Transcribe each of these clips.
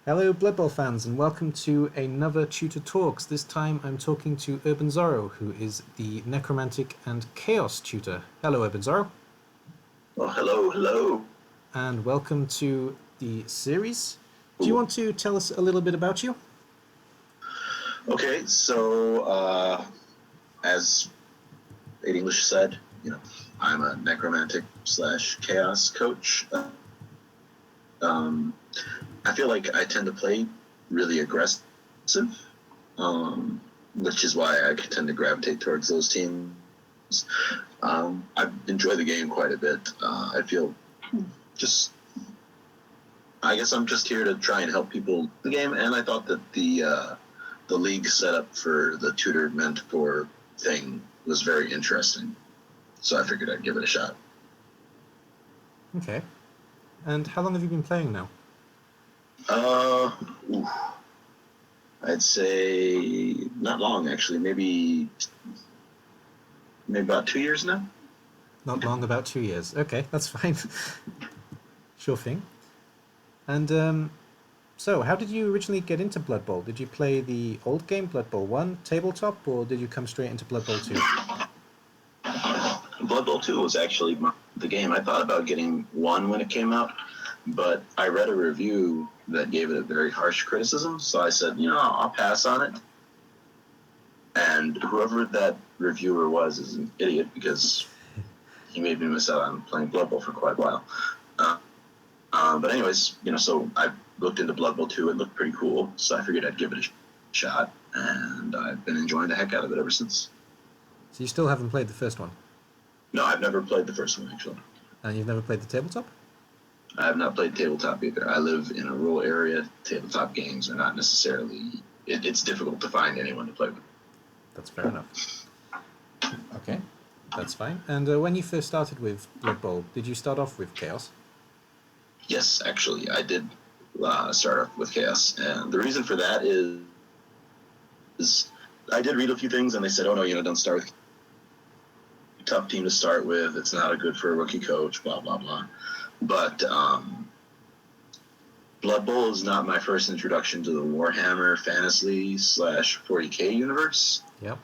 Hello, Blood Bowl fans, and welcome to another Tutor Talks. This time I'm talking to Urbanzorro, who is the Necromantic and Chaos Tutor. Hello, Urbanzorro. Oh, hello. And welcome to the series. Do you want to tell us a little bit about you? Okay, so as Aid English said, I'm a necromantic / chaos coach. I feel like I tend to play really aggressive, which is why I tend to gravitate towards those teams. I enjoy the game quite a bit. I feel I guess I'm just here to try and help people the game, and I thought that the league setup for the tutor mentor thing was very interesting, so I figured I'd give it a shot. Okay. And how long have you been playing now? I'd say not long, actually. Maybe about 2 years now. Not long, about 2 years. Okay, that's fine. Sure thing. And so, how did you originally get into Blood Bowl? Did you play the old game, Blood Bowl 1, tabletop, or did you come straight into Blood Bowl 2? Blood Bowl 2 was actually the game. I thought about getting 1 when it came out, but I read a review that gave it a very harsh criticism, so I said, I'll pass on it. And whoever that reviewer was is an idiot, because he made me miss out on playing Blood Bowl for quite a while. But anyways, so I looked into Blood Bowl 2. It looked pretty cool, so I figured I'd give it a shot, and I've been enjoying the heck out of it ever since. So you still haven't played the first one? No, I've never played the first one, actually. And you've never played the tabletop? I have not played tabletop either. I live in a rural area. Tabletop games are not necessarily... It's difficult to find anyone to play with. That's fair enough. Okay, that's fine. And when you first started with Blood Bowl, did you start off with Chaos? Yes, actually, I did start off with Chaos. And the reason for that is I did read a few things, and they said, don't start with tough team to start with. It's not a good for a rookie coach, blah, blah, blah. But Blood Bowl is not my first introduction to the Warhammer Fantasy / 40K universe. Yep.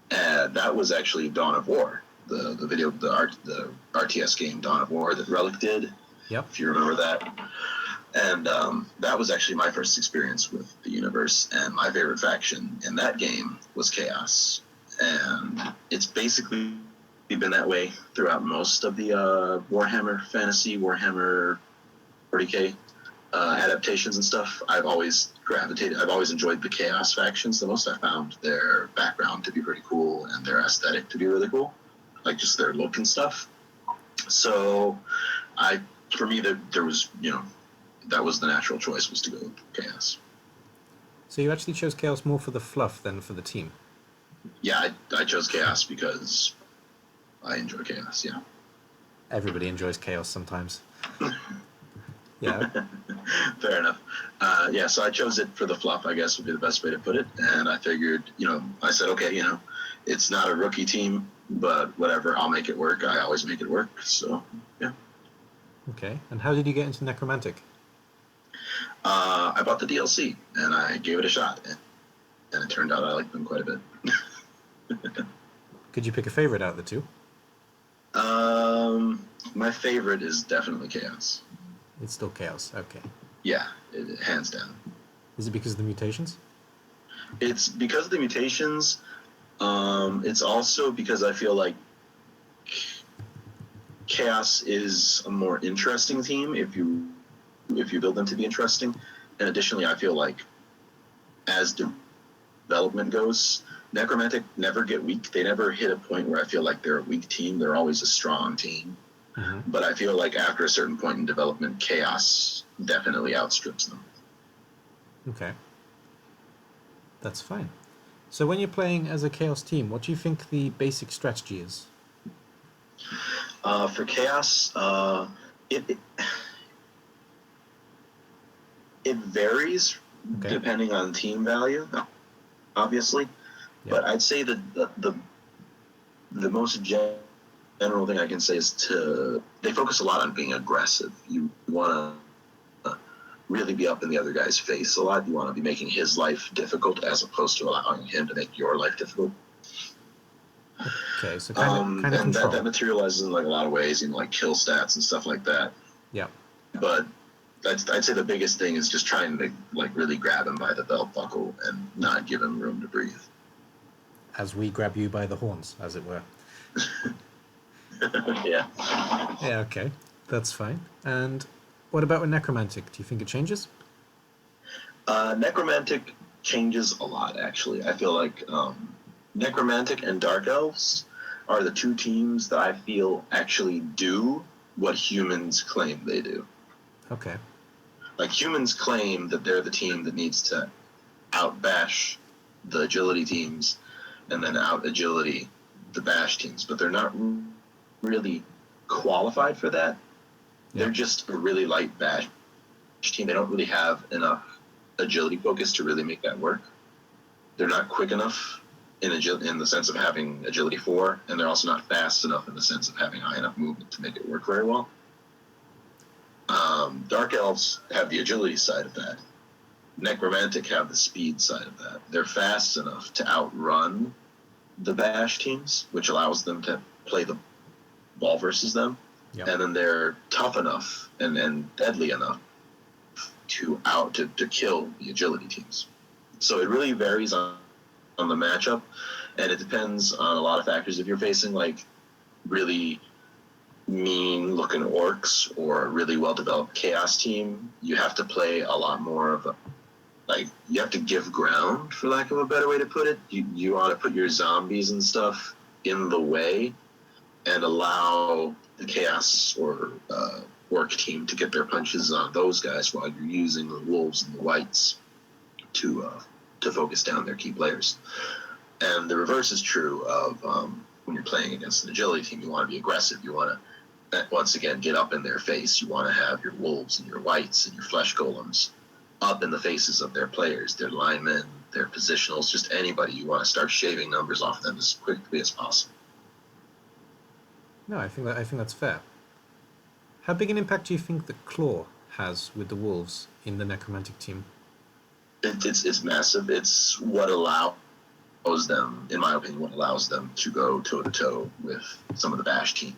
That was actually Dawn of War, the RTS game Dawn of War that Relic did. Yep. If you remember that. And that was actually my first experience with the universe, and my favorite faction in that game was Chaos. And it's basically been that way throughout most of the Warhammer Fantasy, Warhammer 40K adaptations and stuff. I've always enjoyed the Chaos factions the most. I found their background to be pretty cool and their aesthetic to be really cool, like just their look and stuff. So for me, there was, that was the natural choice, was to go with Chaos. So you actually chose Chaos more for the fluff than for the team? Yeah, I chose Chaos because I enjoy Chaos, yeah. Everybody enjoys Chaos sometimes. Yeah. Fair enough. So I chose it for the fluff, I guess would be the best way to put it. And I figured, I said, okay, it's not a rookie team, but whatever, I'll make it work. I always make it work, so, yeah. Okay, and how did you get into Necromantic? I bought the DLC, and I gave it a shot, and it turned out I liked them quite a bit. Could you pick a favorite out of the two? My favorite is definitely Chaos. It's still Chaos, okay. Yeah, hands down. Is it because of the mutations? It's because of the mutations. It's also because I feel like Chaos is a more interesting team if you build them to be interesting. And additionally, I feel like as development goes, Necromantic never get weak. They never hit a point where I feel like they're a weak team. They're always a strong team. Mm-hmm. But I feel like after a certain point in development, Chaos definitely outstrips them. Okay. That's fine. So when you're playing as a Chaos team, what do you think the basic strategy is? For Chaos, it varies depending on team value, obviously. Yep. But I'd say that the most general thing I can say is they focus a lot on being aggressive. You want to really be up in the other guy's face a lot. You want to be making his life difficult as opposed to allowing him to make your life difficult. Okay, so kind of and control. that materializes in like a lot of ways, like kill stats and stuff like that. Yeah. But I'd say the biggest thing is just trying to like really grab him by the belt buckle and not give him room to breathe. As we grab you by the horns, as it were. Yeah. Yeah, okay. That's fine. And what about with Necromantic? Do you think it changes? Necromantic changes a lot, actually. I feel like Necromantic and Dark Elves are the two teams that I feel actually do what humans claim they do. Okay. Like, humans claim that they're the team that needs to out-bash the agility teams and then out-agility the bash teams, but they're not really qualified for that. Yeah. They're just a really light bash team. They don't really have enough agility focus to really make that work. They're not quick enough in the sense of having agility 4, and they're also not fast enough in the sense of having high enough movement to make it work very well. Dark Elves have the agility side of that. Necromantic have the speed side of that. They're fast enough to outrun the bash teams, which allows them to play the ball versus them. Yep. And then they're tough enough and deadly enough to kill the agility teams. So it really varies on the matchup, and it depends on a lot of factors. If you're facing like really mean looking orcs or a really well developed chaos team, you have to play a lot more of you have to give ground, for lack of a better way to put it. You want to put your zombies and stuff in the way and allow the chaos or orc team to get their punches on those guys while you're using the wolves and the whites to focus down their key players. And the reverse is true of when you're playing against an agility team. You want to be aggressive. You want to, once again, get up in their face. You want to have your wolves and your whites and your flesh golems up in the faces of their players, their linemen, their positionals, just anybody. You want to start shaving numbers off them as quickly as possible. No, I think that's fair. How big an impact do you think that Claw has with the wolves in the Necromantic team? It's massive. It's what allows them, in my opinion, to go toe-to-toe with some of the bash teams.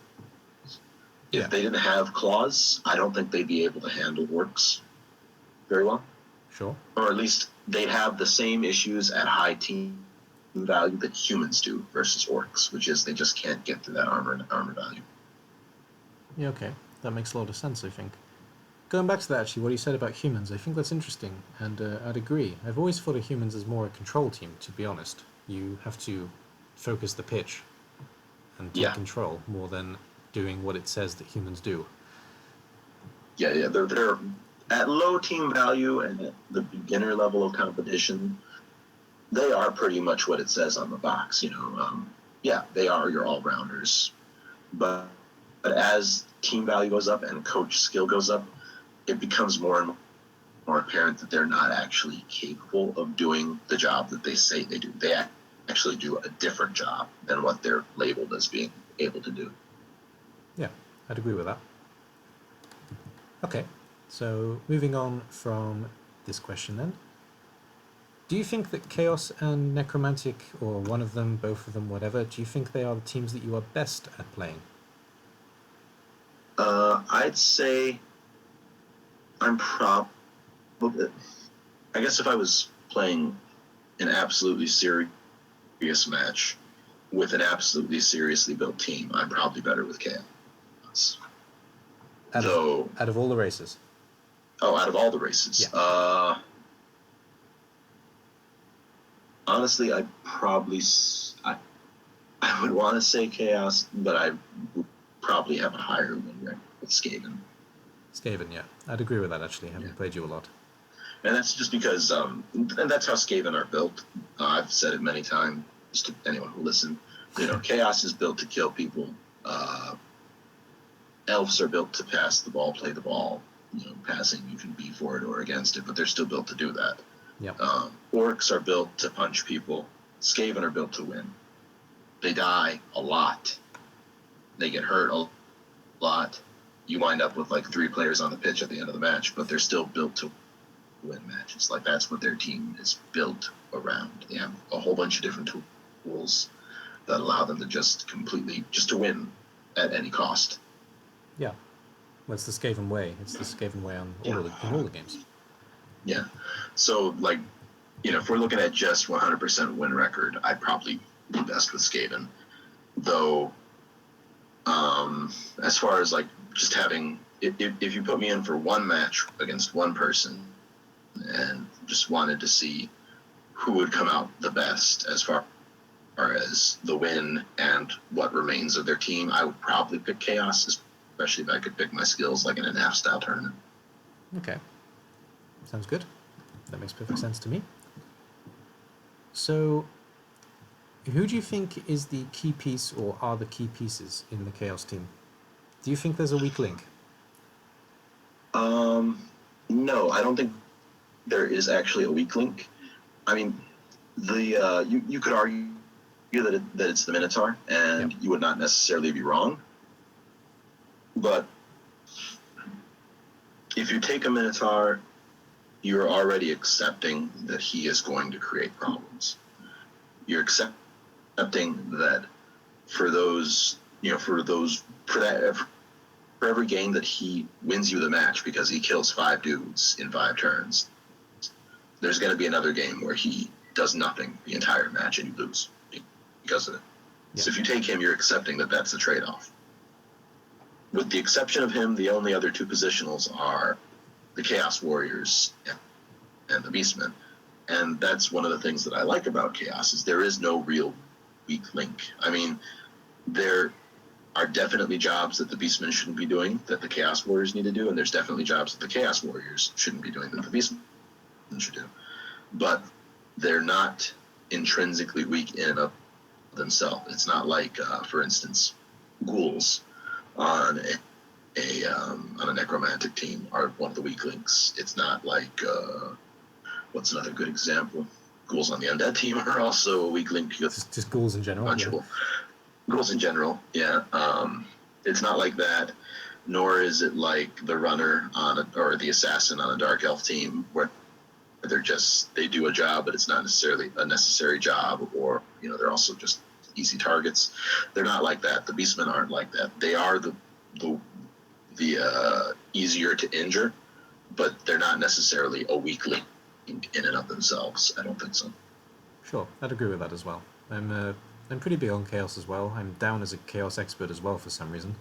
Yeah. If they didn't have claws, I don't think they'd be able to handle orcs very well. Sure. Or at least they'd have the same issues at high team value that humans do versus orcs, which is they just can't get to that armor value. Yeah, okay. That makes a lot of sense, I think. Going back to that, actually, what you said about humans, I think that's interesting, and I'd agree. I've always thought of humans as more a control team, to be honest. You have to focus the pitch and take control more than doing what it says that humans do. Yeah, they're at low team value and at the beginner level of competition, they are pretty much what it says on the box. They are your all-rounders. But as team value goes up and coach skill goes up, it becomes more and more apparent that they're not actually capable of doing the job that they say they do. They actually do a different job than what they're labeled as being able to do. Yeah, I'd agree with that. Okay, so moving on from this question then. Do you think that Chaos and Necromantic, or one of them, both of them, whatever, do you think they are the teams that you are best at playing? I'd say I'm probably... I guess if I was playing an absolutely serious match with an absolutely seriously built team, I'm probably better with Chaos. Out of all the races? Oh, out of all the races? Yeah. Honestly, I would want to say Chaos, but I would probably have a higher win rate with Skaven. Skaven, yeah. I'd agree with that, actually, having played you a lot. And that's just because, and that's how Skaven are built. I've said it many times to anyone who listens. Chaos is built to kill people. Elves are built to pass the ball, play the ball. Passing, you can be for it or against it, but they're still built to do that. Yep. Orcs are built to punch people. Skaven are built to win. They die a lot. They get hurt a lot. You wind up with like 3 players on the pitch at the end of the match, but they're still built to win matches. Like, that's what their team is built around. They have a whole bunch of different tools that allow them to just to win at any cost. Yeah. Well, it's the Skaven way. It's the Skaven way in all the games. Yeah. So, like, if we're looking at just 100% win record, I'd probably be best with Skaven. Though, as far as, like, just having... If you put me in for one match against one person and just wanted to see who would come out the best as far as the win and what remains of their team, I would probably pick Chaos, especially if I could pick my skills like in a NAF style tournament. Okay. Sounds good. That makes perfect sense to me. So, who do you think is the key piece or are the key pieces in the Chaos team? Do you think there's a weak link? No, I don't think there is actually a weak link. I mean, you could argue that it's the Minotaur, and you would not necessarily be wrong. But if you take a Minotaur, you're already accepting that he is going to create problems. You're accepting that for every game that he wins you the match because he kills 5 dudes in 5 turns, there's going to be another game where he does nothing the entire match and you lose because of it. Yeah. So if you take him, you're accepting that that's the trade-off. With the exception of him, the only other 2 positionals are the Chaos Warriors and the Beastmen. And that's one of the things that I like about Chaos, is there is no real weak link. I mean, there are definitely jobs that the Beastmen shouldn't be doing that the Chaos Warriors need to do, and there's definitely jobs that the Chaos Warriors shouldn't be doing that the Beastmen should do. But they're not intrinsically weak in and of themselves. It's not like, for instance, ghouls on a necromantic team are one of the weak links. It's not like, what's another good example? Ghouls on the undead team are also a weak link. Just ghouls in general. Punchable. Yeah. Ghouls in general, yeah. It's not like that, nor is it like the runner or the assassin on a dark elf team where they do a job, but it's not necessarily a necessary job, or they're also just easy targets. They're not like that. The Beastmen aren't like that. They are the easier to injure, but they're not necessarily a weak link in and of themselves. I don't think so. Sure, I'd agree with that as well. I'm pretty big on Chaos as well. I'm down as a Chaos expert as well for some reason,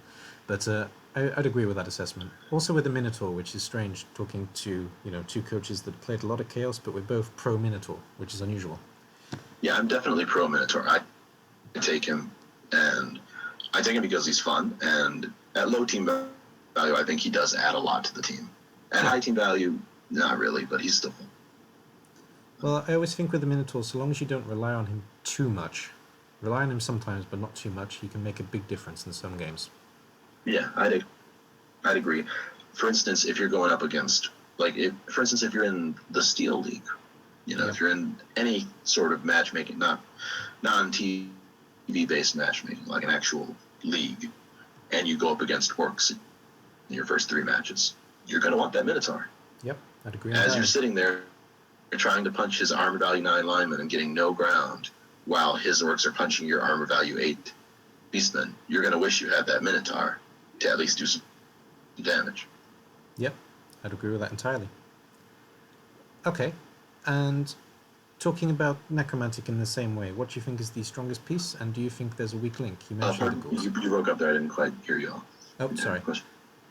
but I'd agree with that assessment. Also with the Minotaur, which is strange, talking to 2 coaches that played a lot of Chaos, but we're both pro Minotaur, which is unusual. Yeah, I'm definitely pro Minotaur. I take him, and I take him because he's fun, and at low team value, I think he does add a lot to the team. At high team value, not really, but he's still fun. Well, I always think with the Minotaur, so long as you don't rely on him too much, rely on him sometimes, but not too much, he can make a big difference in some games. Yeah, I'd agree. For instance, if you're going up against, if you're in the Steel League, if you're in any sort of matchmaking, not non-TV based matchmaking, like an actual league, and you go up against orcs in your first 3 matches, you're going to want that Minotaur. Yep, I'd agree. As you're sitting there, you're trying to punch his armor value 9 lineman and getting no ground, while his orcs are punching your armor value 8 beastmen. You're going to wish you had that Minotaur to at least do some damage. Yep, I'd agree with that entirely. Okay, and talking about Necromantic in the same way, what do you think is the strongest piece, and do you think there's a weak link? You mentioned the ghouls. You broke up there, I didn't quite hear you all. Oh, sorry.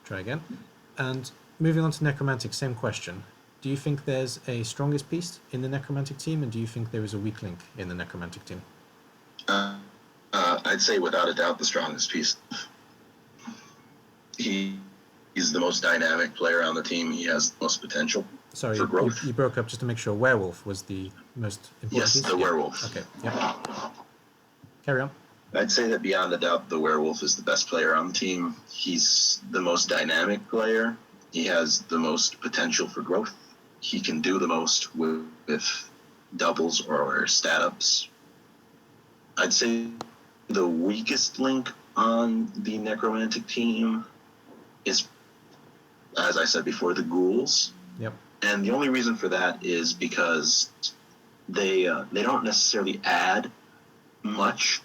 Try again. And moving on to Necromantic, same question. Do you think there's a strongest piece in the Necromantic team, and do you think there is a weak link in the Necromantic team? I'd say without a doubt the strongest piece. He's the most dynamic player on the team. He has the most potential for growth. You broke up just to make sure. Werewolf was the most important piece? Yes, the werewolf. Okay, yeah. Carry on. I'd say that beyond a doubt, the werewolf is the best player on the team. He's the most dynamic player. He has the most potential for growth. He can do the most with doubles or stat ups. I'd say the weakest link on the Necromantic team is, as I said before, the ghouls. Yep. And the only reason for that is because they don't necessarily add much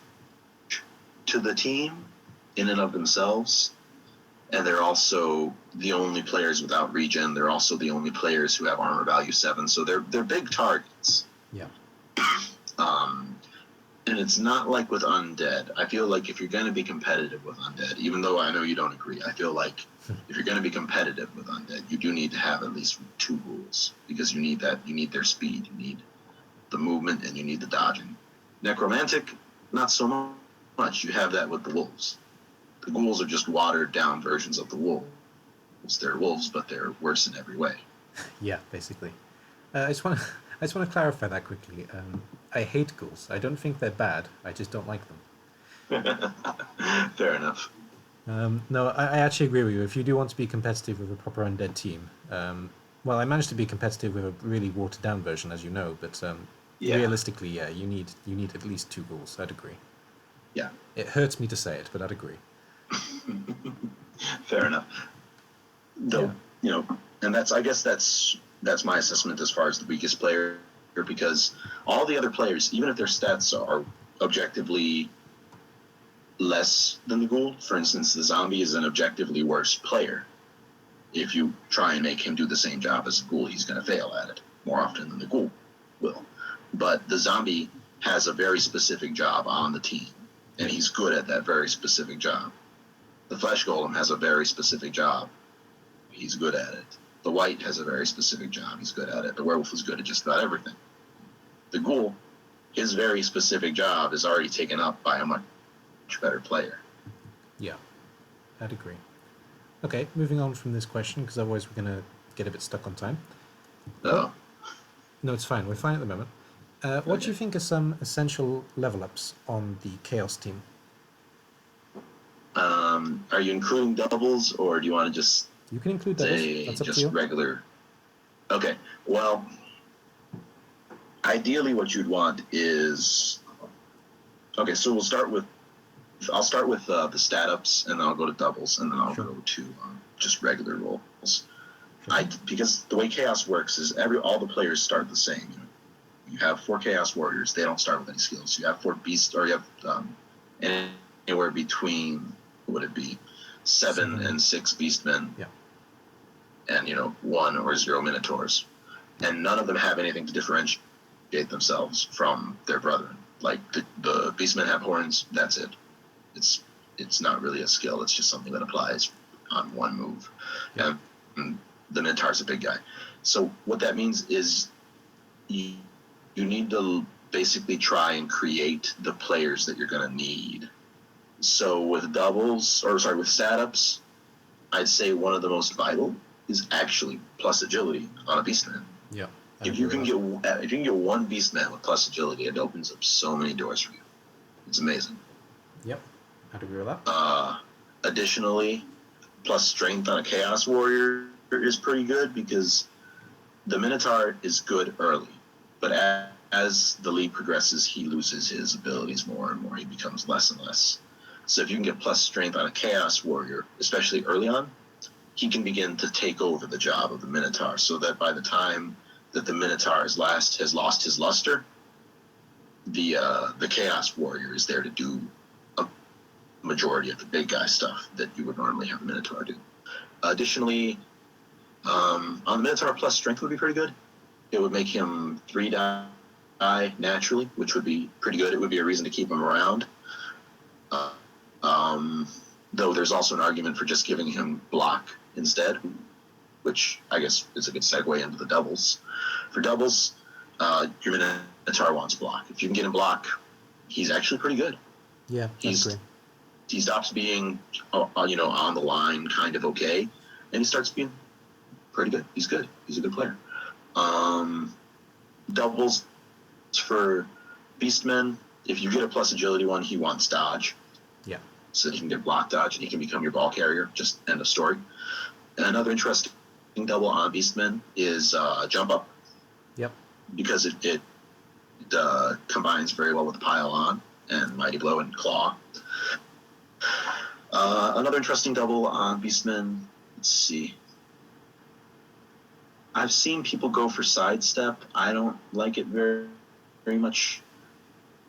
to the team in and of themselves, and they're also the only players without regen. They're also the only players who have armor value 7, so they're big targets. Yeah. And it's not like with Undead. I feel like if you're going to be competitive with Undead, even though I know you don't agree, I feel like if you're going to be competitive with Undead, you do need to have at least 2 ghouls, because you need that. You need their speed, you need the movement, and you need the dodging. Necromantic, not so much. You have that with the wolves. The ghouls are just watered down versions of the wolves. They're wolves, but they're worse in every way. Yeah, basically. I just want to clarify that quickly. I hate ghouls. I don't think they're bad. I just don't like them. Fair enough. No, I actually agree with you. If you do want to be competitive with a proper undead team, well, I managed to be competitive with a really watered down version, as you know, but realistically, yeah, you need at least 2 ghouls. I'd agree. Yeah. It hurts me to say it, but I'd agree. Fair enough. Though, and I guess that's my assessment as far as the weakest player, because all the other players, even if their stats are objectively less than the ghoul, for instance, the zombie is an objectively worse player. If you try and make him do the same job as the ghoul, he's going to fail at it more often than the ghoul will. But the zombie has a very specific job on the team, and he's good at that very specific job. The flesh golem has a very specific job. He's good at it. The white has a very specific job. He's good at it. The werewolf is good at just about everything. The ghoul, his very specific job is already taken up by a much better player. Yeah, I'd agree. Okay, moving on from this question, because otherwise we're going to get a bit stuck on time. No, it's fine. We're fine at the moment. What do you think are some essential level ups on the Chaos team? Are you including doubles, or do you want to just You can include doubles. say That's up just to you. regular? Okay, well, ideally what you'd want is... Okay, so I'll start with the stat ups, and then I'll go to doubles, and then I'll go to just regular rolls. Sure. Because the way Chaos works is all the players start the same. You have 4 Chaos Warriors. They don't start with any skills. You have 4 Beasts, or you have anywhere between, what would it be, 7 and 6 Beastmen. Yeah. And 1 or 0 Minotaurs, and none of them have anything to differentiate themselves from their brethren. Like the Beastmen have horns. That's it. It's not really a skill. It's just something that applies on one move. Yeah. And the Minotaur's a big guy. So what that means is you need to basically try and create the players that you're going to need. So with with stat ups, I'd say one of the most vital is actually plus agility on a Beastman. Yeah. If you can get 1 Beastman with plus agility, it opens up so many doors for you. It's amazing. Yep, I'd agree with that. Additionally, plus strength on a Chaos Warrior is pretty good, because the Minotaur is good early, but as the league progresses, he loses his abilities more and more. He becomes less and less. So if you can get plus strength on a Chaos Warrior, especially early on, he can begin to take over the job of the Minotaur, so that by the time that the Minotaur has lost his luster, the Chaos Warrior is there to do a majority of the big guy stuff that you would normally have a Minotaur do. Additionally, on the Minotaur, plus strength would be pretty good. It would make him 3 die naturally, which would be pretty good. It would be a reason to keep him around. Though there's also an argument for just giving him block instead, which I guess is a good segue into the doubles. For doubles, your Minotaur wants block. If you can get him block, he's actually pretty good. Yeah, he stops being, on the line, kind of okay, and he starts being pretty good. He's good. He's a good player. Doubles for Beastmen. If you get a plus agility one, he wants dodge. Yeah. So that he can get block dodge, and he can become your ball carrier. Just end of story. And another interesting double on Beastmen is jump up. Yep. Because it combines very well with Pile On and Mighty Blow and Claw. Another interesting double on Beastmen. Let's see. I've seen people go for sidestep. I don't like it very much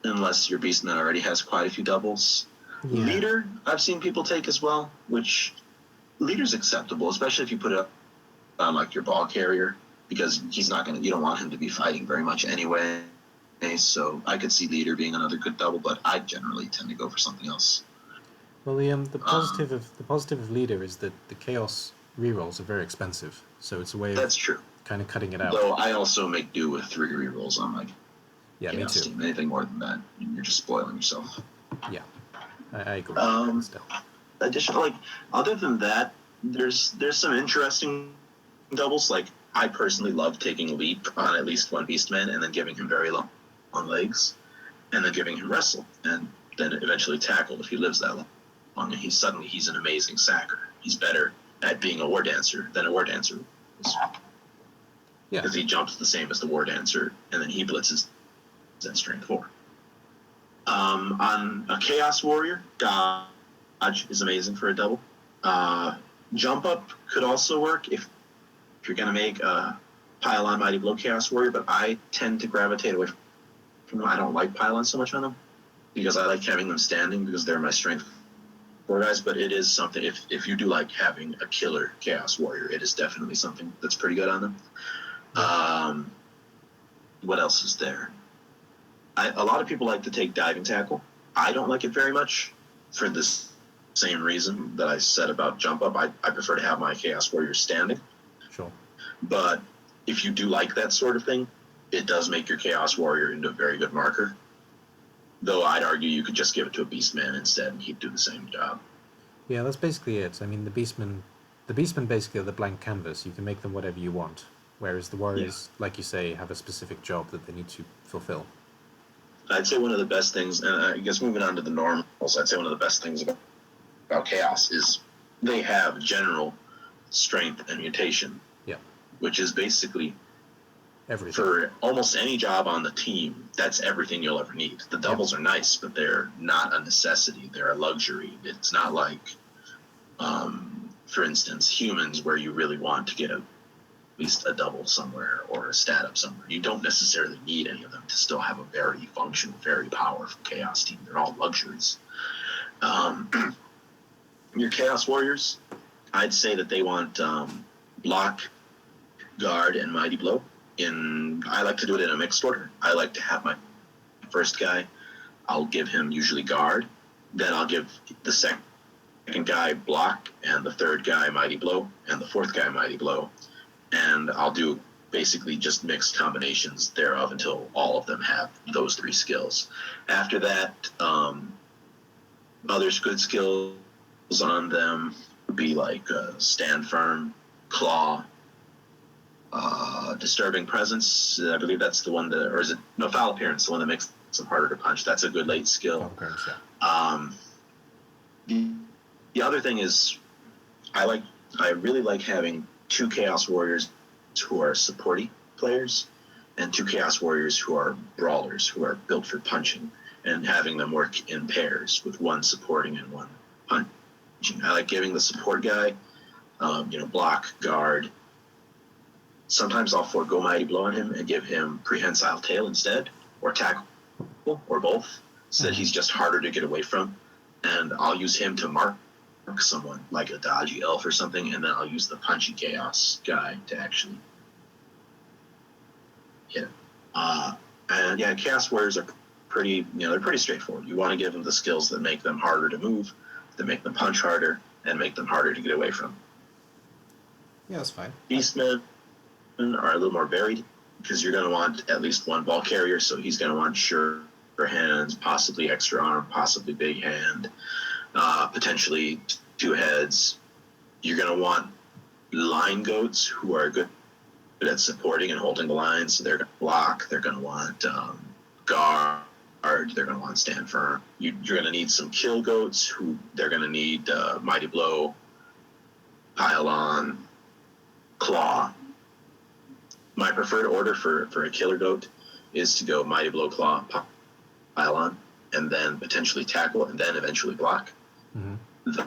unless your beastman already has quite a few doubles. Yeah. Leader, I've seen people take as well, which leader's acceptable, especially if you put it up on like your ball carrier, because he's not gonna. You don't want him to be fighting very much anyway. So I could see leader being another good double, but I generally tend to go for something else. Well, the positive of leader is that the chaos rerolls are very expensive, so it's a way of That's true. kind of cutting it out. Though I also make do with 3 rerolls on my Yeah, me chaos too. team. Anything more than that, you're just spoiling yourself. Yeah, I agree. Still. Additionally, other than that, there's some interesting doubles. Like I personally love taking leap on at least one beastman and then giving him very long legs, and then giving him wrestle, and then eventually tackle if he lives that long. And he's an amazing sacker. He's better at being a war dancer than a war dancer is. Yeah. Because he jumps the same as the war dancer, and then he blitzes at strength 4. On a chaos warrior, dodge is amazing for a double. Jump up could also work if you're going to make a pylon mighty blow chaos warrior, but I tend to gravitate away from them. I don't like pylon so much on them because I like having them standing because they're my strength 4 guys. But it is something, if you do like having a killer chaos warrior, it is definitely something that's pretty good on them. What else is there? A lot of people like to take diving tackle. I don't like it very much for this same reason that I said about jump up. I prefer to have my chaos warrior standing. Sure. But if you do like that sort of thing, it does make your chaos warrior into a very good marker. Though I'd argue you could just give it to a beastman instead and he'd do the same job. Yeah, that's basically it. I mean, the beastmen basically are the blank canvas. You can make them whatever you want. Whereas the warriors, like you say, have a specific job that they need to fulfill. I'd say one of the best things, and I guess moving on to the normals, I'd say one of the best things about chaos is they have general strength and mutation. Yeah. Which is basically everything. For almost any job on the team, that's everything you'll ever need. The doubles are nice, but they're not a necessity. They're a luxury. It's not like, for instance, humans where you really want to get at least a double somewhere or a stat up somewhere. You don't necessarily need any of them to still have a very functional, very powerful chaos team. They're all luxuries. Your chaos warriors, I'd say that they want block, guard, and mighty blow. I like to do it in a mixed order. I like to have my first guy, I'll give him usually guard. Then I'll give the second guy block, and the third guy mighty blow, and the fourth guy mighty blow. And I'll do basically just mixed combinations thereof until all of them have those 3 skills. After that, other good skills on them would be like stand firm, claw, disturbing presence. I believe that's the one that, or is it no, foul appearance, the one that makes them harder to punch. That's a good late skill. The other thing is, I really like having 2 chaos warriors who are supporty players and 2 chaos warriors who are brawlers, who are built for punching, and having them work in pairs with one supporting and one punching. I like giving the support guy, block, guard. Sometimes I'll forego mighty blow on him and give him prehensile tail instead, or tackle, or both, so that he's just harder to get away from. And I'll use him to mark someone, like a dodgy elf or something, and then I'll use the punchy chaos guy to actually hit him. And yeah, chaos warriors are pretty, they're pretty straightforward. You want to give them the skills that make them harder to move, that make them punch harder, and make them harder to get away from. Yeah, that's fine. Beastmen are a little more varied, because you're going to want at least one ball carrier, so he's going to want sure hands, possibly extra arm, possibly big hand, potentially 2 heads. You're going to want line goats who are good at supporting and holding the line, so they're going to block. They're going to want guard. They're going to want stand firm. You're going to need some kill goats who they're going to need mighty blow, pylon, claw. My preferred order for a killer goat is to go mighty blow, claw, pylon, and then potentially tackle, and then eventually block. Mm-hmm.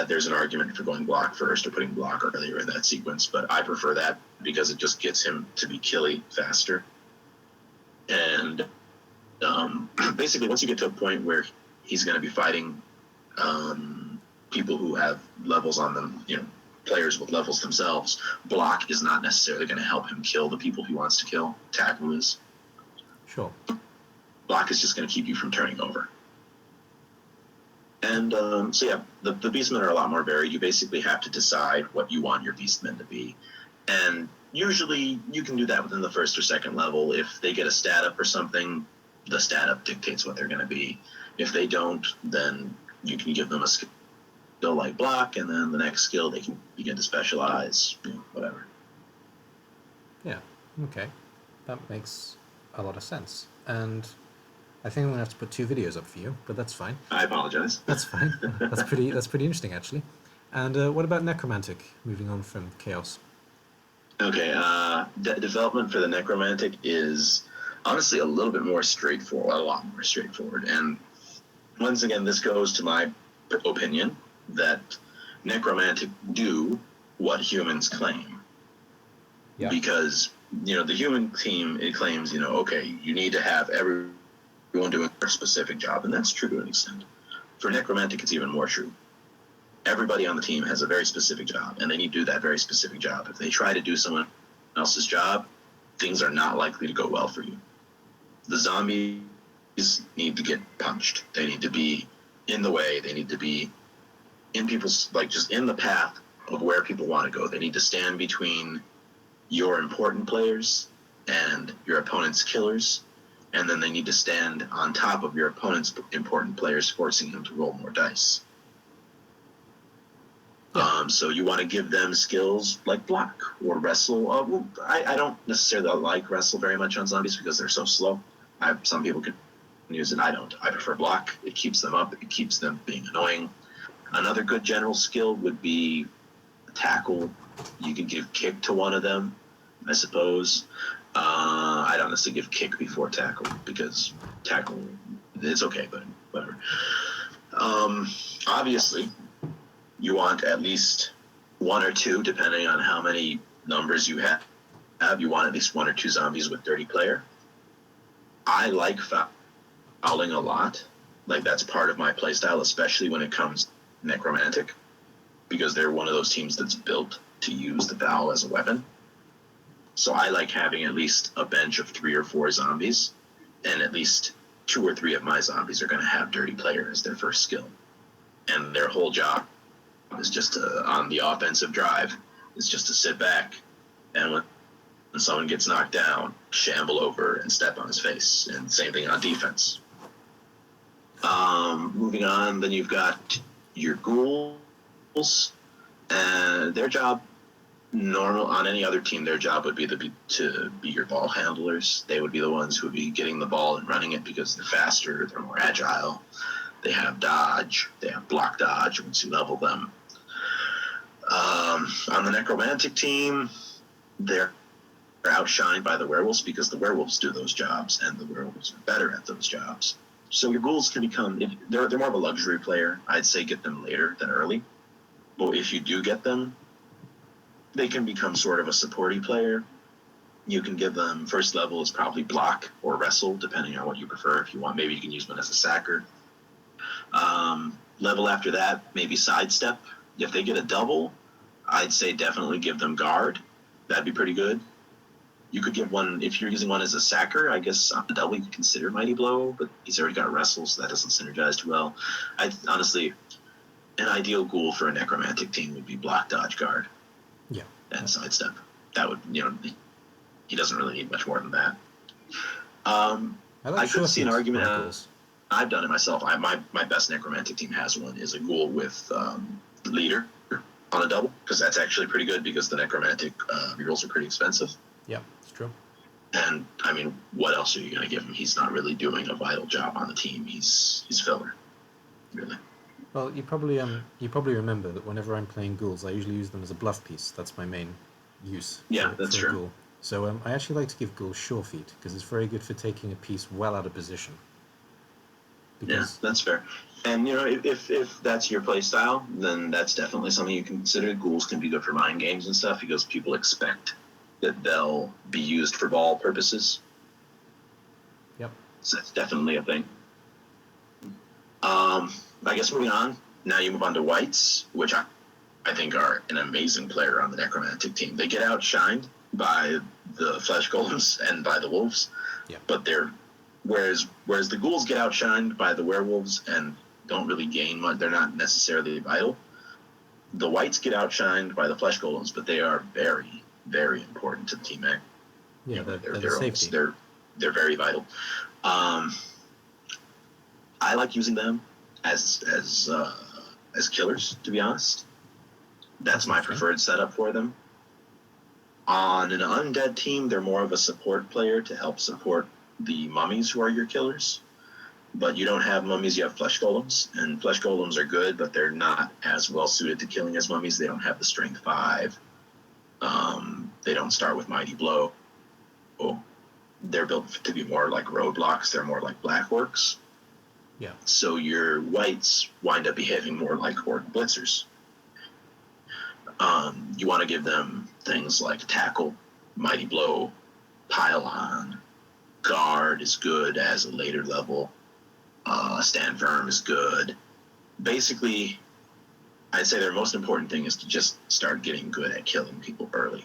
there's an argument for going block first or putting block earlier in that sequence, but I prefer that because it just gets him to be killy faster. And basically, once you get to a point where he's going to be fighting people who have levels on them, players with levels themselves, block is not necessarily going to help him kill the people he wants to kill. Tackle is. Sure. Block is just going to keep you from turning over. And so yeah, the beastmen are a lot more varied. You basically have to decide what you want your beastmen to be. And usually you can do that within the first or second level. If they get a stat up or something, the stat up dictates what they're going to be. If they don't, then you can give them a skill like block, and then the next skill they can begin to specialize, whatever. Yeah, okay. That makes a lot of sense. And I think I'm gonna have to put 2 videos up for you, but that's fine. I apologize. That's fine. That's pretty interesting, actually. And what about Necromantic? Moving on from Chaos. Okay, development for the Necromantic is honestly a little bit more straightforward, a lot more straightforward. And once again, this goes to my opinion that Necromantic do what humans claim. Yeah. Because, the human team, it claims, okay, you need to have everyone doing a specific job, and that's true to an extent. For Necromantic, it's even more true. Everybody on the team has a very specific job, and they need to do that very specific job. If they try to do someone else's job, things are not likely to go well for you. The zombies need to get punched. They need to be in the way. They need to be in people's, just in the path of where people want to go. They need to stand between your important players and your opponent's killers, and then they need to stand on top of your opponent's important players, forcing them to roll more dice. Yeah. So you want to give them skills like block or wrestle. I don't necessarily like wrestle very much on zombies because they're so slow. Some people can use it. I don't. I prefer block. It keeps them up. It keeps them being annoying. Another good general skill would be tackle. You could give kick to one of them, I suppose. I don't necessarily give kick before tackle because tackle, it's okay, but whatever. Obviously, you want at least 1 or 2, depending on how many numbers you have. You want at least 1 or 2 zombies with 30 player. I like fouling a lot. That's part of my playstyle, especially when it comes Necromantic, because they're one of those teams that's built to use the foul as a weapon. So I like having at least a bench of 3 or 4 zombies, and at least 2 or 3 of my zombies are going to have dirty player as their first skill, and their whole job is just on the offensive drive is just to sit back, and when someone gets knocked down, shamble over and step on his face, and same thing on defense. Moving on, then you've got your ghouls, and their job, normal on any other team, their job would be to be your ball handlers. They would be the ones who would be getting the ball and running it because they're faster, they're more agile, they have dodge, they have block dodge once you level them. On the Necromantic team, they're outshined by the werewolves because the werewolves do those jobs, and the werewolves are better at those jobs. So your ghouls can become, if they're more of a luxury player. I'd say get them later than early. But if you do get them, they can become sort of a supporty player. You can give them, first level is probably block or wrestle, depending on what you prefer. If you want, maybe you can use one as a sacker. Level after that, maybe sidestep. If they get a double, I'd say definitely give them guard. That'd be pretty good. You could give one, if you're using one as a sacker, I guess on the double you could consider Mighty Blow, but he's already got wrestle, so that doesn't synergize too well. Honestly, an ideal ghoul for a Necromantic team would be block, dodge, guard. Yeah. And sidestep. That would, he doesn't really need much more than that. I could see an argument. I've done it myself. My best Necromantic team has one, is a ghoul with leader on a double, because that's actually pretty good because the Necromantic rerolls are pretty expensive. Yeah, it's true. And I mean, what else are you going to give him? He's not really doing a vital job on the team. He's filler, really. Well, you probably remember that whenever I'm playing ghouls, I usually use them as a bluff piece. That's my main use. Yeah, that's for true. A ghoul. So I actually like to give ghouls sure feet because it's very good for taking a piece well out of position. Because that's fair. And if that's your play style, then that's definitely something you can consider. Ghouls can be good for mind games and stuff because people expect that they'll be used for ball purposes. Yep. So that's definitely a thing. I guess moving on, now you move on to whites, which I think are an amazing player on the Necromantic team. They get outshined by the flesh golems and by the wolves, but whereas the ghouls get outshined by the werewolves and don't really gain much. They're not necessarily vital. The whites get outshined by the flesh golems, but they are very, very important to the team. Yeah, they're safety. They're very vital. I like using them as killers, to be honest. That's my preferred setup for them. On an undead team, they're more of a support player to help support the mummies who are your killers. But you don't have mummies, you have flesh golems. And flesh golems are good, but they're not as well suited to killing as mummies. They don't have the strength 5. They don't start with mighty blow. They're built to be more like roadblocks. They're more like black orcs. Yeah. So your whites wind up behaving more like orc blitzers. You want to give them things like tackle, mighty blow, pylon, guard is good as a later level. Stand firm is good. Basically, I'd say their most important thing is to just start getting good at killing people early.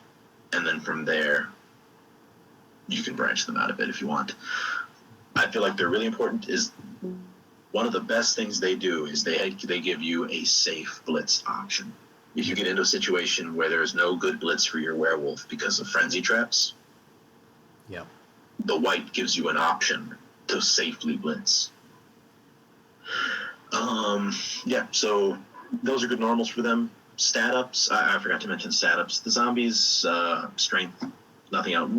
And then from there, you can branch them out a bit if you want. I feel like they're really important. Is one of the best things they do is they give you a safe blitz option. If you get into a situation where there's no good blitz for your werewolf because of frenzy traps, the white gives you an option to safely blitz. So those are good normals for them. Stat ups, I forgot to mention stat ups. The zombies, strength, nothing out.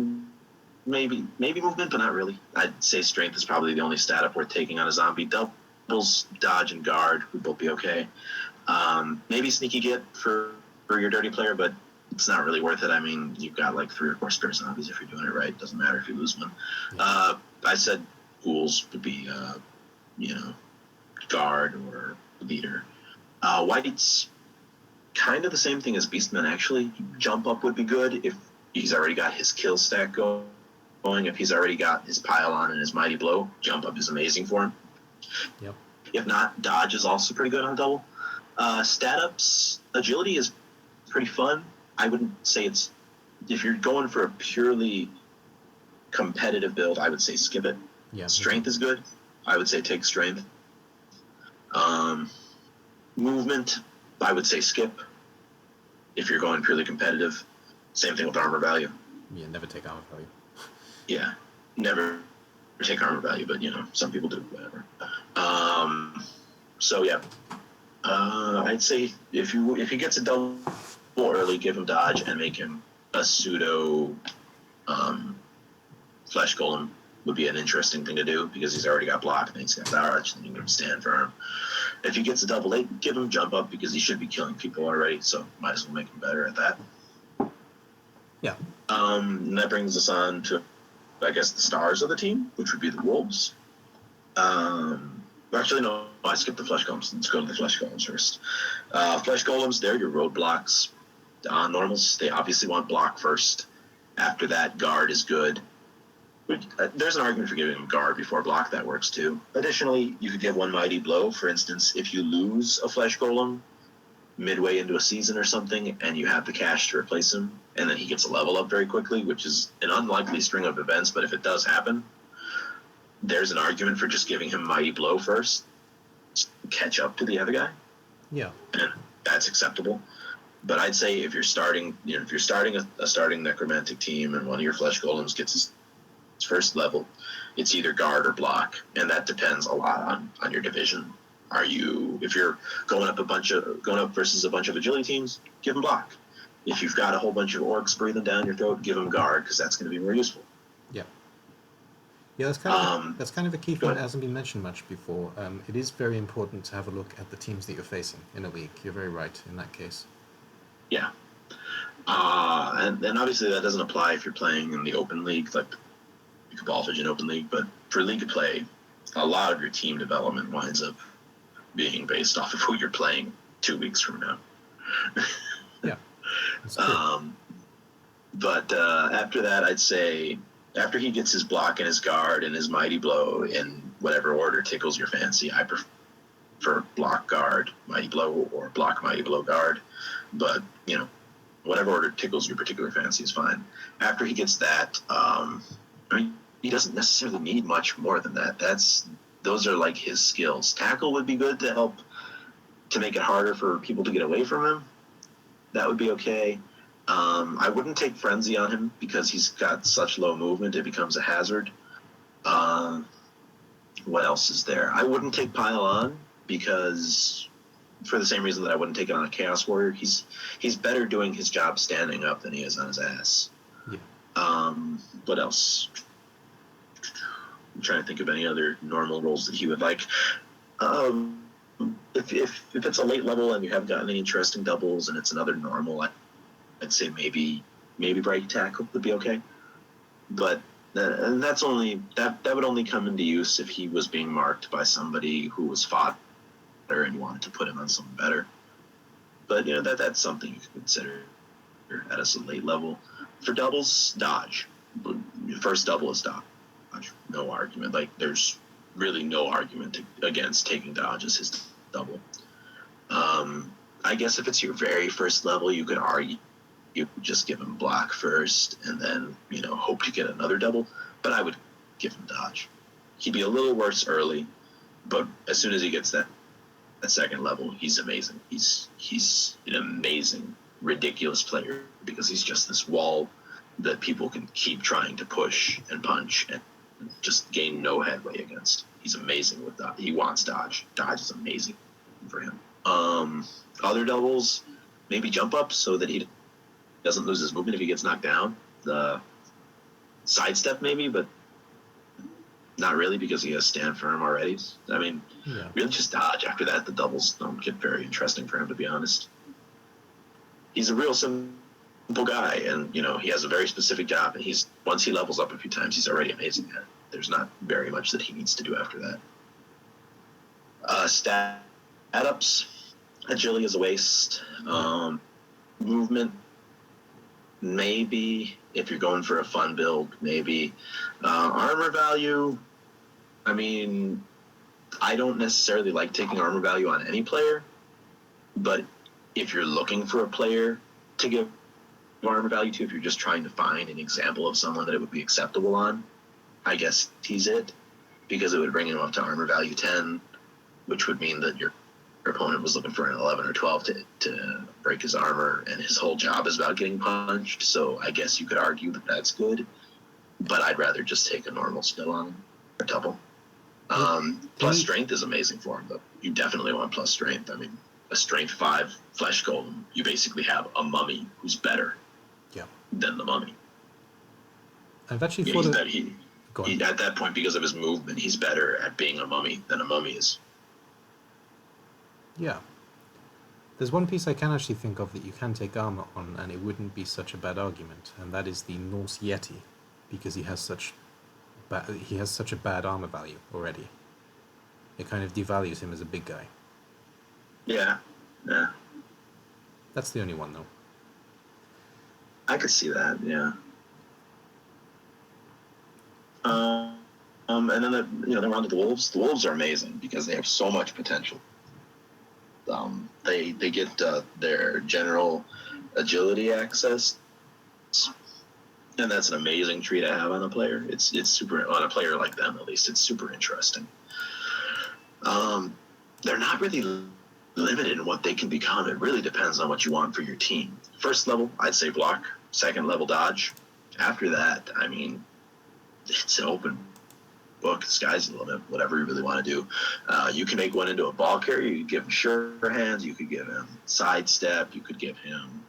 Maybe movement, but not really. I'd say strength is probably the only stat up worth taking on a zombie. Doubles, dodge, and guard would both be okay. Maybe sneaky get for your dirty player, but it's not really worth it. I mean, you've got like 3 or 4 spare zombies if you're doing it right. It doesn't matter if you lose one. I said ghouls would be, guard or leader. White's kind of the same thing as Beastman, actually. Jump up would be good if he's already got his kill stack going. If he's already got his pylon and his mighty blow, jump up is amazing for him. Yep. If not, dodge is also pretty good on double. Stat ups, agility is pretty fun. I wouldn't say it's, if you're going for a purely competitive build, I would say skip it. Yeah. Strength is good. I would say take strength. Movement, I would say skip. If you're going purely competitive, same thing with armor value. Yeah, never take armor value. Yeah, never take armor value, but some people do, whatever. I'd say if he gets a double early, give him dodge and make him a pseudo flesh golem would be an interesting thing to do because he's already got block and he's got dodge and you can stand firm. If he gets a double 8, give him jump up because he should be killing people already, so might as well make him better at that. Yeah. And that brings us on to, I guess, the stars of the team, which would be the wolves. Actually, no, I skipped the flesh golems. Let's go to the flesh golems first. Flesh golems, they're your roadblocks. Normals, they obviously want block first. After that, guard is good. There's an argument for giving them guard before block. That works too. Additionally, you could give one mighty blow. For instance, if you lose a flesh golem midway into a season or something, and you have the cash to replace him, and then he gets a level up very quickly, which is an unlikely string of events, but if it does happen, there's an argument for just giving him mighty blow first, catch up to the other guy. Yeah, and that's acceptable. But I'd say if you're starting a starting necromantic team and one of your flesh golems gets his first level, it's either guard or block, and that depends a lot on your division. If you're going up versus a bunch of agility teams, give them block. If you've got a whole bunch of orcs breathing down your throat, give them guard because that's going to be more useful. Yeah. Yeah, that's kind of a key thing that hasn't been mentioned much before. It is very important to have a look at the teams that you're facing in a league. You're very right in that case. Yeah. And obviously that doesn't apply if you're playing in the open league, like the Cabal Vision Open League, but for league play, a lot of your team development winds up being based off of who you're playing 2 weeks from now. Yeah, that's true. But after that, I'd say after he gets his block and his guard and his mighty blow in whatever order tickles your fancy, I prefer block guard mighty blow or block mighty blow guard. But whatever order tickles your particular fancy is fine. After he gets that, he doesn't necessarily need much more than that. Those are like his skills. Tackle would be good to help to make it harder for people to get away from him. That would be okay. I wouldn't take Frenzy on him because he's got such low movement, it becomes a hazard. What else is there? I wouldn't take Pile On because, for the same reason that I wouldn't take it on a Chaos Warrior, he's better doing his job standing up than he is on his ass. Yeah. What else? I'm trying to think of any other normal roles that he would like. If it's a late level and you haven't gotten any interesting doubles and it's another normal, I'd say maybe Bright Tackle would be okay. But and that's only that would only come into use if he was being marked by somebody who was fodder and you wanted to put him on something better. But that's something you can consider at a late level. For doubles, dodge. First double is dodge. No argument. Like there's really no argument against taking dodge as his double. I guess if it's your very first level, you could argue you just give him block first and then hope to get another double. But I would give him dodge. He'd be a little worse early, but as soon as he gets that second level, he's amazing. He's an amazing, ridiculous player because he's just this wall that people can keep trying to push and punch and just gain no headway against. He's amazing with that. He wants dodge. Dodge is amazing for him. Other doubles, maybe jump up so that he doesn't lose his movement if he gets knocked down. The sidestep maybe, but not really because he has stand firm already. I mean, really just dodge. After that, the doubles don't get very interesting for him, to be honest. He's a real simple guy, and he has a very specific job, and once he levels up a few times, he's already amazing at it. There's not very much that he needs to do after that. Stat ups, agility is a waste. Movement, maybe if you're going for a fun build, maybe. Armor value, I mean, I don't necessarily like taking armor value on any player, but if you're looking for a player to give armor value to, if you're just trying to find an example of someone that it would be acceptable on, I guess he's it, because it would bring him up to armor value 10, which would mean that your opponent was looking for an 11 or 12 to break his armor, and his whole job is about getting punched, so I guess you could argue that that's good, but I'd rather just take a normal skill on him, or double. Plus strength is amazing for him, though. You definitely want plus strength. I mean, a strength 5 flesh golem, you basically have a mummy who's better than the mummy. I've actually thought at that point, because of his movement, he's better at being a mummy than a mummy is. Yeah. There's one piece I can actually think of that you can take armor on, and it wouldn't be such a bad argument, and that is the Norse Yeti, because he has such a bad armor value already. It kind of devalues him as a big guy. Yeah. That's the only one, though. I could see that, yeah. And then then we're on to the wolves. The wolves are amazing because they have so much potential. They get their general agility access, and that's an amazing tree to have on a player. It's super, on a player like them at least. It's super interesting. They're not really limited in what they can become. It really depends on what you want for your team. First level, I'd say block. Second level, dodge. After that, I mean, it's an open book. Sky's the limit. Whatever you really want to do. You can make one into a ball carrier. You could give him sure hands. You could give him sidestep. You could give him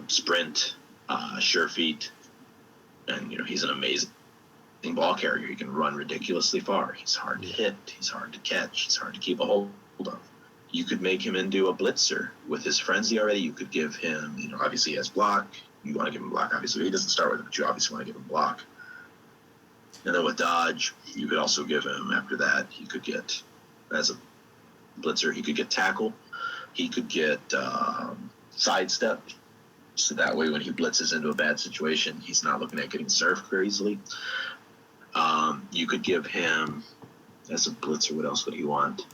sprint, sure feet, and he's an amazing ball carrier. He can run ridiculously far. He's hard to hit. He's hard to catch. He's hard to keep a hold of. You could make him into a blitzer with his frenzy already. You could give him, obviously he has block. You want to give him block, obviously. He doesn't start with it, but you obviously want to give him block. And then with dodge, you could also give him, after that, he could get, as a blitzer, he could get tackle. He could get sidestep. So that way when he blitzes into a bad situation, he's not looking at getting surfed very easily. You could give him, as a blitzer, what else would he want?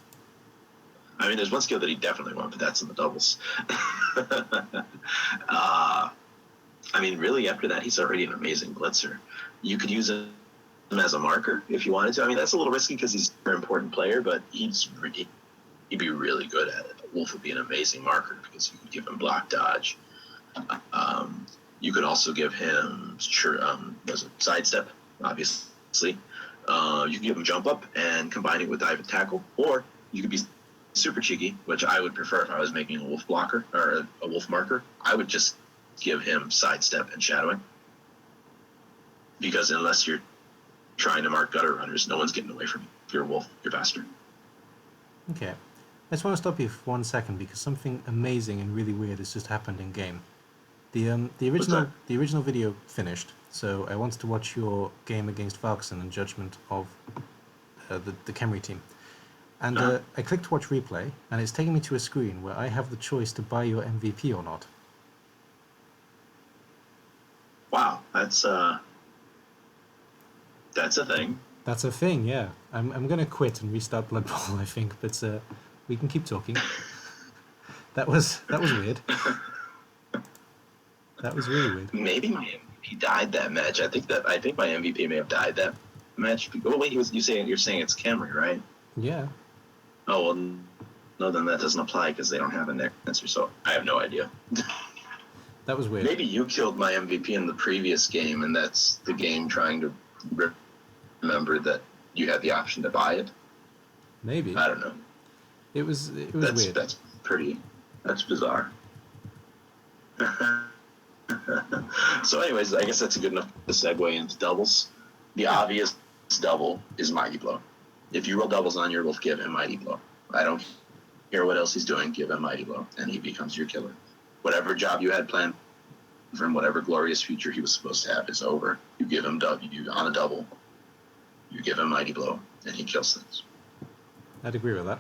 I mean, there's one skill that he definitely wants, but that's in the doubles. I mean, really, after that, he's already an amazing blitzer. You could use him as a marker if you wanted to. I mean, that's a little risky because he's a very important player, but he'd be really good at it. Wolf would be an amazing marker because you could give him block dodge. You could also give him sidestep, obviously. You can give him jump up and combine it with dive and tackle, or you could be super cheeky, which I would prefer if I was making a wolf blocker or a wolf marker. I would just give him sidestep and shadowing, because unless you're trying to mark gutter runners, no one's getting away from you. If you're a wolf, you're faster. Okay. I just want to stop you for 1 second because something amazing and really weird has just happened in game. The original video finished, so I wanted to watch your game against Valkson and judgment of the Khemri team. And I clicked watch replay, and it's taking me to a screen where I have the choice to buy your MVP or not. Wow, that's a thing. That's a thing, yeah. I'm gonna quit and restart Blood Bowl, I think, but we can keep talking. That was weird. That was really weird. Maybe my MVP died that match. I think my MVP may have died that match. Oh wait, you're saying it's Khemri, right? Yeah. Oh well, no, then that doesn't apply because they don't have a Necromancer, so I have no idea. That was weird. Maybe you killed my MVP in the previous game, and that's the game trying to remember that you had the option to buy it. Maybe. I don't know. It was weird. That's bizarre. So anyways, I guess that's a good enough to segue into doubles. The obvious double is Mighty Blow. If you roll doubles on your wolf, give him Mighty Blow. I don't care what else he's doing, give him Mighty Blow, and he becomes your killer. Whatever job you had planned for him, whatever glorious future he was supposed to have is over. You give him on a double, you give him Mighty Blow, and he kills things. I'd agree with that.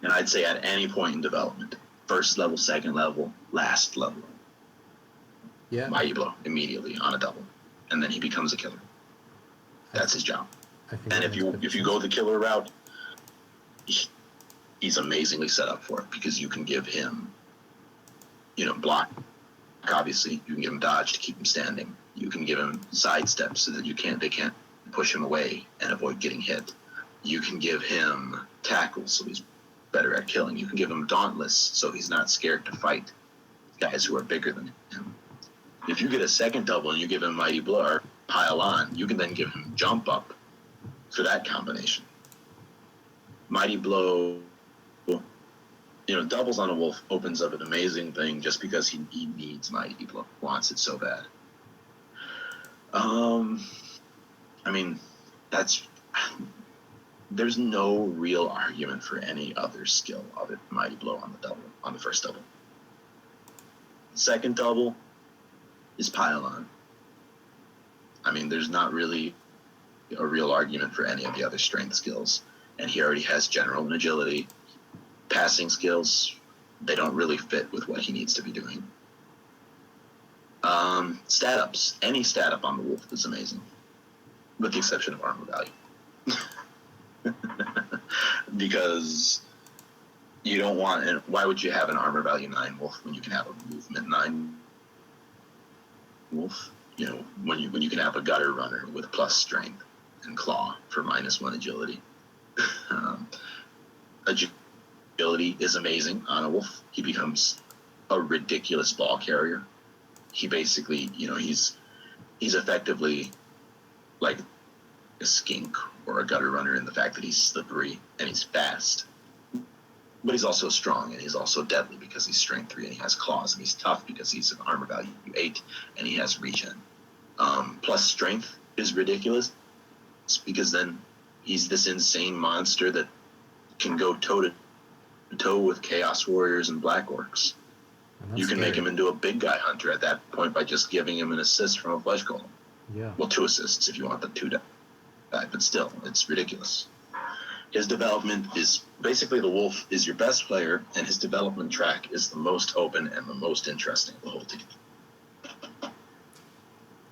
And I'd say at any point in development, first level, second level, last level, Mighty Blow immediately on a double, and then he becomes a killer. That's his job. And if you go the killer route, he's amazingly set up for it because you can give him, block. Obviously, you can give him dodge to keep him standing. You can give him sidestep so that they can't push him away and avoid getting hit. You can give him tackle so he's better at killing. You can give him dauntless so he's not scared to fight guys who are bigger than him. If you get a second double and you give him Mighty Blow or pile on, you can then give him jump up for that combination. Mighty Blow, doubles on a wolf opens up an amazing thing just because he needs Mighty Blow, wants it so bad. There's no real argument for any other skill other than Mighty Blow on the first double. Second double is pile on. There's not really a real argument for any of the other strength skills. And he already has general and agility. Passing skills, they don't really fit with what he needs to be doing. Stat ups. Any stat up on the wolf is amazing. With the exception of armor value. Because you don't want, and why would you have an armor value 9 wolf when you can have a movement 9 wolf? When you can have a gutter runner with plus strength and claw for -1 agility. Agility is amazing on a wolf. He becomes a ridiculous ball carrier. He basically, he's effectively like a skink or a gutter runner in the fact that he's slippery and he's fast. But he's also strong and he's also deadly because he's strength 3 and he has claws, and he's tough because he's an armor value 8 and he has regen. Plus strength is ridiculous because then he's this insane monster that can go toe-to-toe with Chaos Warriors and Black Orcs. You can make him into a big guy hunter at that point by just giving him an assist from a Flesh Golem. Yeah. Well, 2 assists if you want the 2 die, but still, it's ridiculous. His development is basically the Wolf is your best player, and his development track is the most open and the most interesting of the whole team.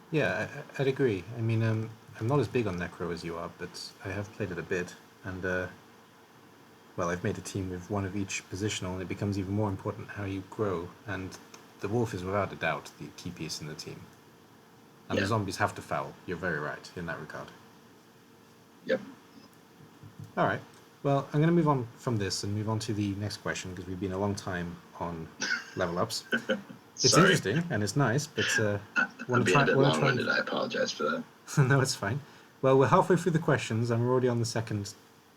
Yeah, I'd agree. I mean, I'm not as big on Necro as you are, but I have played it a bit, and well, I've made a team with one of each positional, and it becomes even more important how you grow. And the Wolf is without a doubt the key piece in the team. And Yeah. the zombies have to foul. You're very right in that regard. Yep. All right. Well, I'm going to move on from this and move on to the next question because we've been a long time on level ups. It's Sorry. interesting and it's nice, but I'm being a bit long-winded. I apologize for that. No, it's fine. Well, we're halfway through the questions and we're already on the second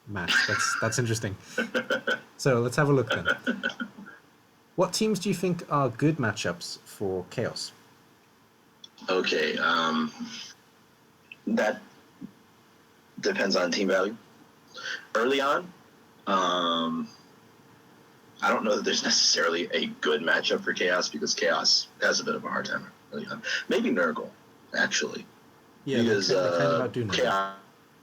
match. That's interesting. So let's have a look then. What teams do you think are good matchups for Chaos? Okay, that depends on team value. Early on, I don't know that there's necessarily a good matchup for Chaos because Chaos has a bit of a hard time early on. Maybe Nurgle, actually. Yeah, because they kind of outdo Nurgle.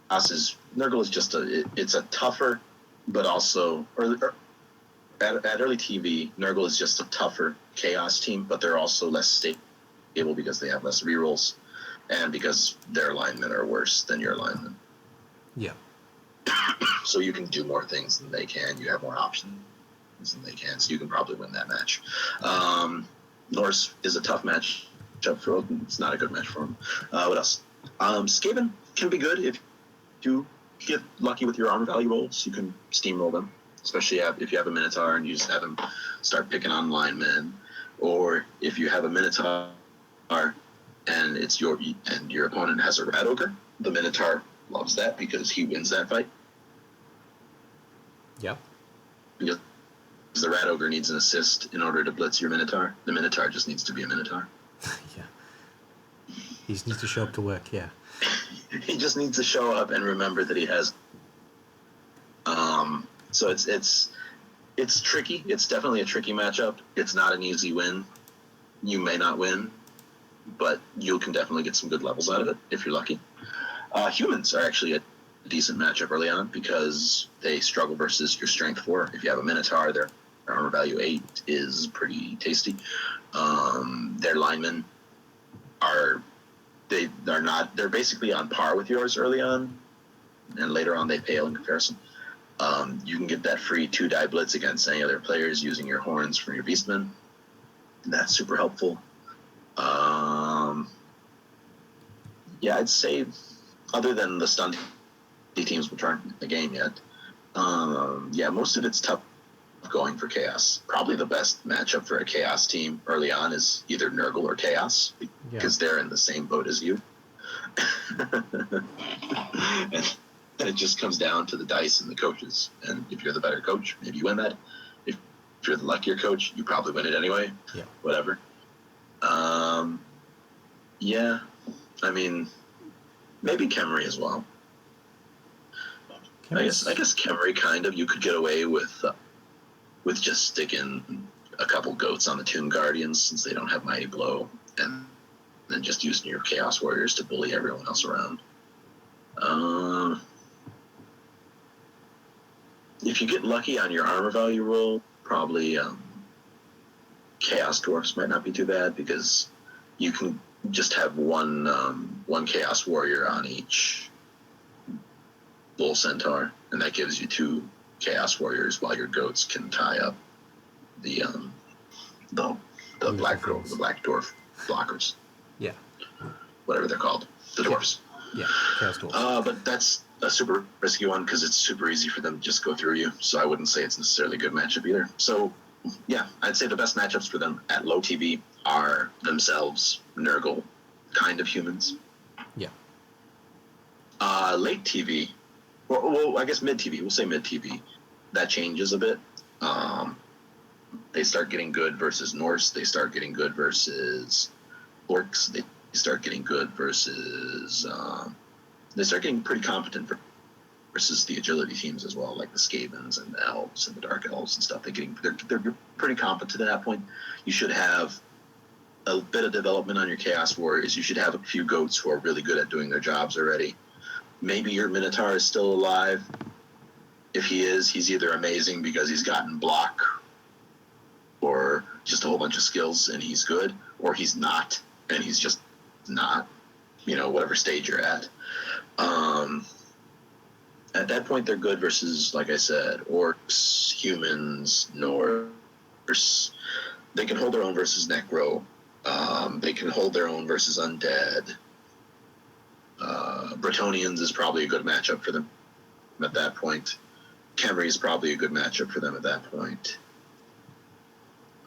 Chaos is Nurgle is just it's a tougher, but also at early TV, Nurgle is just a tougher Chaos team, but they're also less stable because they have less rerolls, and because their linemen are worse than your linemen. Yeah. So you can do more things than they can. You have more options than they can, so you can probably win that match. Norse is a tough match for him. It's not a good match for him. What else? Skaven can be good if you get lucky with your armor value rolls. You can steamroll them, especially if you have a Minotaur and you just have them start picking on linemen, or if you have a Minotaur and your opponent has a Rat Ogre. The Minotaur loves that because he wins that fight. Yeah. Because the Rat Ogre needs an assist in order to blitz your Minotaur. The Minotaur just needs to be a Minotaur. Yeah. He just needs to show up to work, yeah. He just needs to show up and remember that he has. So it's tricky. It's definitely a tricky matchup. It's not an easy win. You may not win, but you can definitely get some good levels out of it if you're lucky. Humans are actually a decent matchup early on because they struggle versus your strength 4. If you have a Minotaur, their armor value 8 is pretty tasty. Their linemen they're basically on par with yours early on, and later on they pale in comparison. You can get that free 2-die blitz against any other players using your horns from your beastmen. That's super helpful. Yeah, I'd say other than the stun teams which aren't in the game yet, most of it's tough going for Chaos. Probably the best matchup for a Chaos team early on is either Nurgle or Chaos because they're in the same boat as you. And it just comes down to the dice and the coaches. And if you're the better coach, maybe you win that. If you're the luckier coach, you probably win it anyway. Yeah. Whatever. I mean, maybe Khemri as well. I guess Khemri kind of. You could get away with just sticking a couple goats on the Tomb Guardians since they don't have Mighty Blow, and then just using your Chaos Warriors to bully everyone else around. If you get lucky on your armor value roll, probably Chaos Dwarfs might not be too bad because you can just have one Chaos Warrior on each Bull Centaur, and that gives you 2 Chaos Warriors while your goats can tie up the black dwarf blockers. Yeah. Whatever they're called, the dwarfs. Yeah, Chaos Dwarfs. But that's a super risky one because it's super easy for them to just go through you. So I wouldn't say it's necessarily a good matchup either. So yeah, I'd say the best matchups for them at low TV are themselves Nurgle, kind of humans. Yeah. Late TV, well, I guess mid TV. We'll say mid TV. That changes a bit. They start getting good versus Norse. They start getting good versus Orcs. They start getting good versus. They start getting pretty competent versus the agility teams as well, like the Skavens and the Elves and the Dark Elves and stuff. They're pretty competent at that point. You should have a bit of development on your Chaos Warriors. You should have a few goats who are really good at doing their jobs already. Maybe your Minotaur is still alive. If he is, he's either amazing because he's gotten block or just a whole bunch of skills and he's good, or he's not and he's just not, whatever stage you're at. At that point, they're good versus, like I said, orcs, humans, Norse. They can hold their own versus Necro. They can hold their own versus undead. Bretonians is probably a good matchup for them at that point. Khemri is probably a good matchup for them at that point.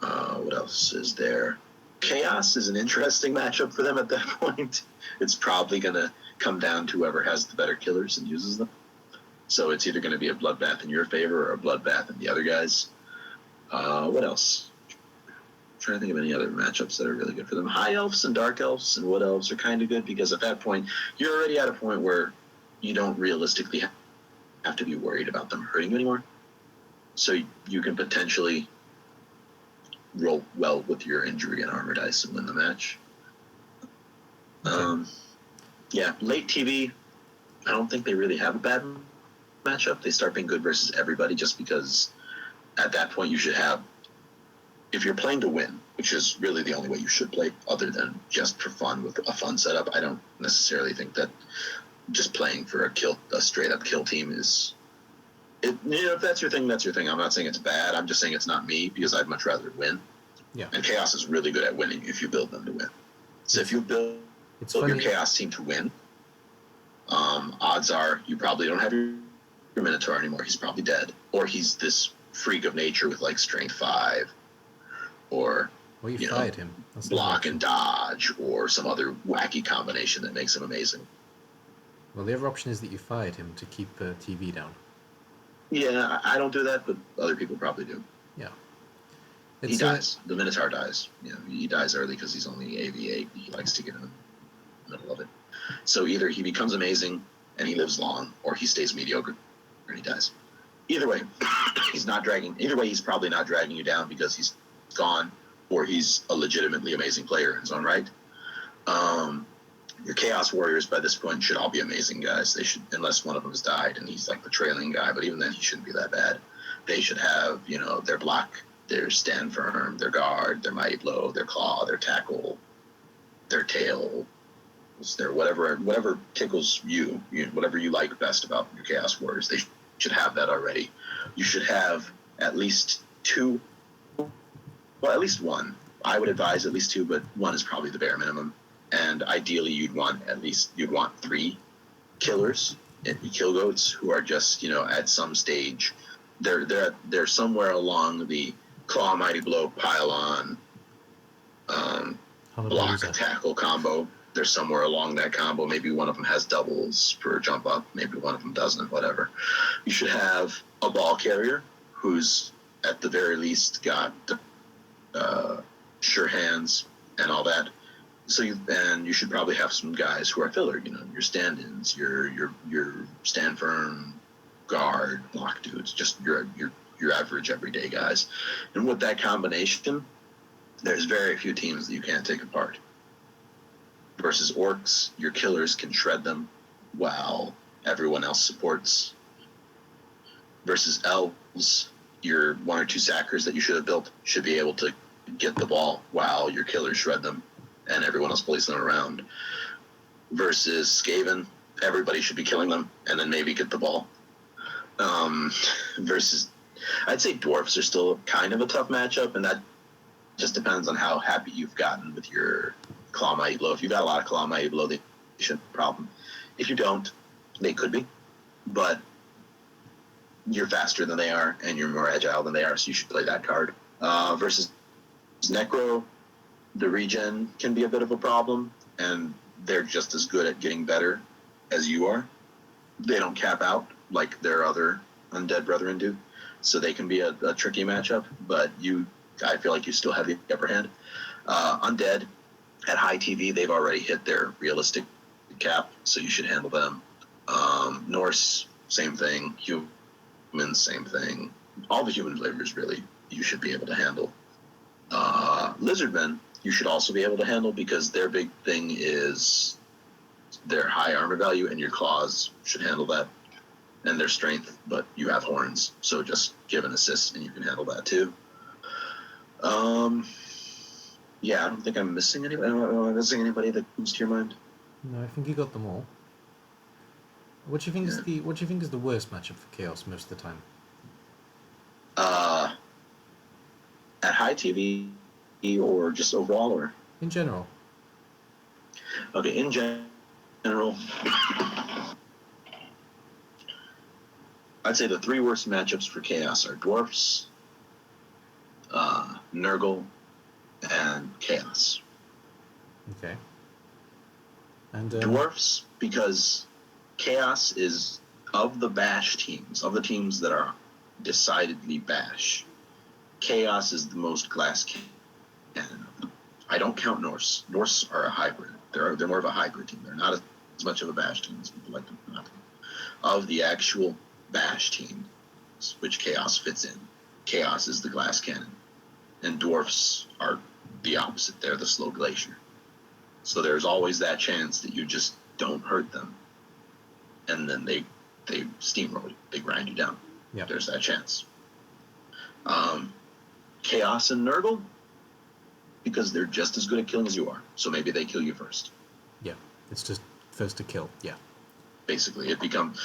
What else is there? Chaos is an interesting matchup for them at that point. It's probably going to come down to whoever has the better killers and uses them. So it's either going to be a bloodbath in your favor or a bloodbath in the other guys. What else? I'm trying to think of any other matchups that are really good for them. High elves and dark elves and wood elves are kind of good because at that point, you're already at a point where you don't realistically have to be worried about them hurting you anymore. So you can potentially roll well with your injury and armor dice and win the match. Okay. Yeah, late TV, I don't think they really have a bad matchup. They start being good versus everybody just because at that point you should have, if you're playing to win, which is really the only way you should play other than just for fun with a fun setup. I don't necessarily think that just playing for a straight up kill team is it. If that's your thing, that's your thing. I'm not saying it's bad. I'm just saying it's not me because I'd much rather win. Yeah. And Chaos is really good at winning if you build them to win. So if you build your Chaos team to win, odds are you probably don't have your Minotaur anymore. He's probably dead, or he's this freak of nature with like strength 5, or you fired him. That's block and dodge, or some other wacky combination that makes him amazing. Well, the other option is that you fired him to keep TV down. Yeah, I don't do that, but other people probably do. Yeah. He dies. The Minotaur dies. He dies early because he's only AV8. He likes to get in the middle of it. So either he becomes amazing and he lives long, or he stays mediocre and he dies. Either way, he's probably not dragging you down because he's gone, or he's a legitimately amazing player in his own right. Your Chaos Warriors by this point should all be amazing guys. They should, unless one of them has died and he's like the trailing guy, but even then he shouldn't be that bad. They should have, their block, their stand firm, their guard, their mighty blow, their claw, their tackle, their tail, their whatever tickles you, whatever you like best about your Chaos Warriors. They should have that already. You should have at least 2, well, at least 1. I would advise at least 2, but 1 is probably the bare minimum. And ideally, you'd want 3 killers and kill goats who are just, at some stage, they're somewhere along the claw, mighty blow, pile on, block, tackle combo. They're somewhere along that combo. Maybe one of them has doubles for a jump up. Maybe one of them doesn't. Whatever. You should have a ball carrier who's at the very least got sure hands and all that. So you should probably have some guys who are filler, your stand-ins, your stand firm, guard, block dudes, just your average everyday guys. And with that combination, there's very few teams that you can't take apart. Versus orcs, your killers can shred them while everyone else supports. Versus elves, your 1 or 2 sackers that you should have built should be able to get the ball while your killers shred them and everyone else plays them around. Versus Skaven, everybody should be killing them and then maybe get the ball. Versus, I'd say dwarves are still kind of a tough matchup, and that just depends on how happy you've gotten with your claw mighty blow. If you've got a lot of claw mighty blow, they shouldn't be a problem. If you don't, they could be. But you're faster than they are, and you're more agile than they are, so you should play that card. Versus Necro, the regen can be a bit of a problem, and they're just as good at getting better as you are. They don't cap out like their other undead brethren do, so they can be a tricky matchup, but I feel like you still have the upper hand. Undead, at high TV, they've already hit their realistic cap, so you should handle them. Norse, same thing. Humans, same thing. All the human flavors, really, you should be able to handle. Lizardmen, you should also be able to handle, because their big thing is their high armor value, and your claws should handle that, and their strength, but you have horns, so just give an assist and you can handle that too. Yeah, I don't think I'm missing anybody. Am I missing anybody that comes to your mind? No, I think you got them all. What do you think is the worst matchup for Chaos most of the time? At high TV or just overall, or In general. okay, in general, I'd say the three worst matchups for Chaos are Dwarfs, Nurgle, and Chaos. Okay. And Dwarfs, because Chaos is, of the Bash teams, of the teams that are decidedly Bash, Chaos is the most glass cannon of them. I don't count Norse. Norse are a hybrid. They're more of a hybrid team. They're not as much of a Bash team as people like to think. Of the actual Bash teams, which Chaos fits in, Chaos is the glass cannon, and Dwarfs are the opposite. They're the slow glacier. So there's always that chance that you just don't hurt them, and then they steamroll you. They grind you down. Yeah. There's that chance. Chaos and Nurgle, because they're just as good at killing as you are. So maybe they kill you first. Yeah, it's just first to kill. Yeah. Basically, it becomes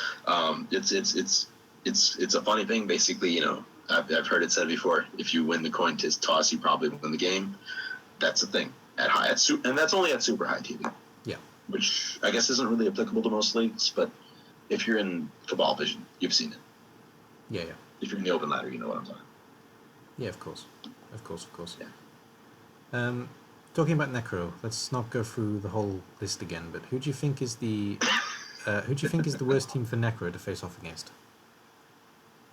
it's a funny thing. Basically, you know, I've heard it said before. If you win the coin toss, you probably win the game. That's the thing and that's only at super high TV. Yeah. Which I guess isn't really applicable to most leagues, but if you're in Cabal Vision, you've seen it. Yeah. If you're in the open ladder, you know what I'm talking. Yeah, of course. Yeah. Talking about Necro, let's not go through the whole list again. But who do you think is the worst team for Necro to face off against?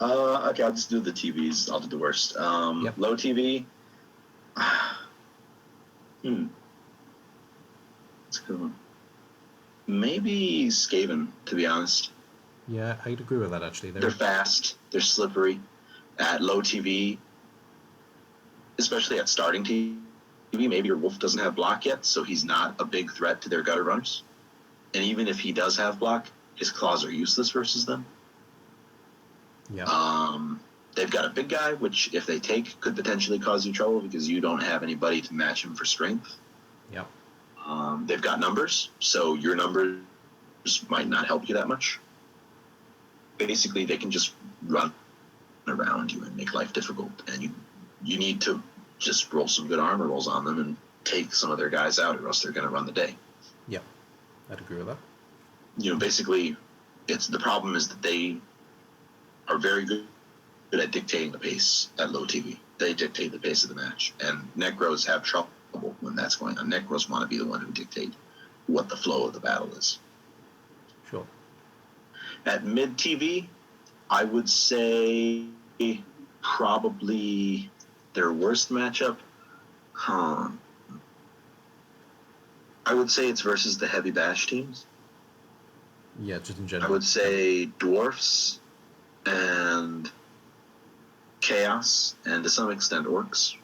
Okay, I'll just do the TVs. I'll do the worst. Yep. Low TV. That's a good one. Maybe Skaven, to be honest. Yeah, I'd agree with that actually. They're fast. They're slippery. At low TV, especially at starting TV, maybe your Wolf doesn't have block yet, so he's not a big threat to their gutter runners. And even if he does have block, his claws are useless versus them. Yeah. They've got a big guy, which if they take could potentially cause you trouble because you don't have anybody to match him for strength. Yep. They've got numbers, so your numbers might not help you that much. Basically, they can just run around you and make life difficult, and you need to just roll some good armor rolls on them and take some of their guys out, or else they're going to run the day. Yep. I'd agree with that. You know, basically, the problem is that they are very good at dictating the pace at low TV. They dictate the pace of the match, and Necros have trouble when that's going on. Necros want to be the one who dictate what the flow of the battle is. Sure. At mid TV, I would say probably their worst matchup. I would say it's versus the heavy bash teams. Yeah, just in general. I would say Dwarfs and Chaos, and to some extent Orcs,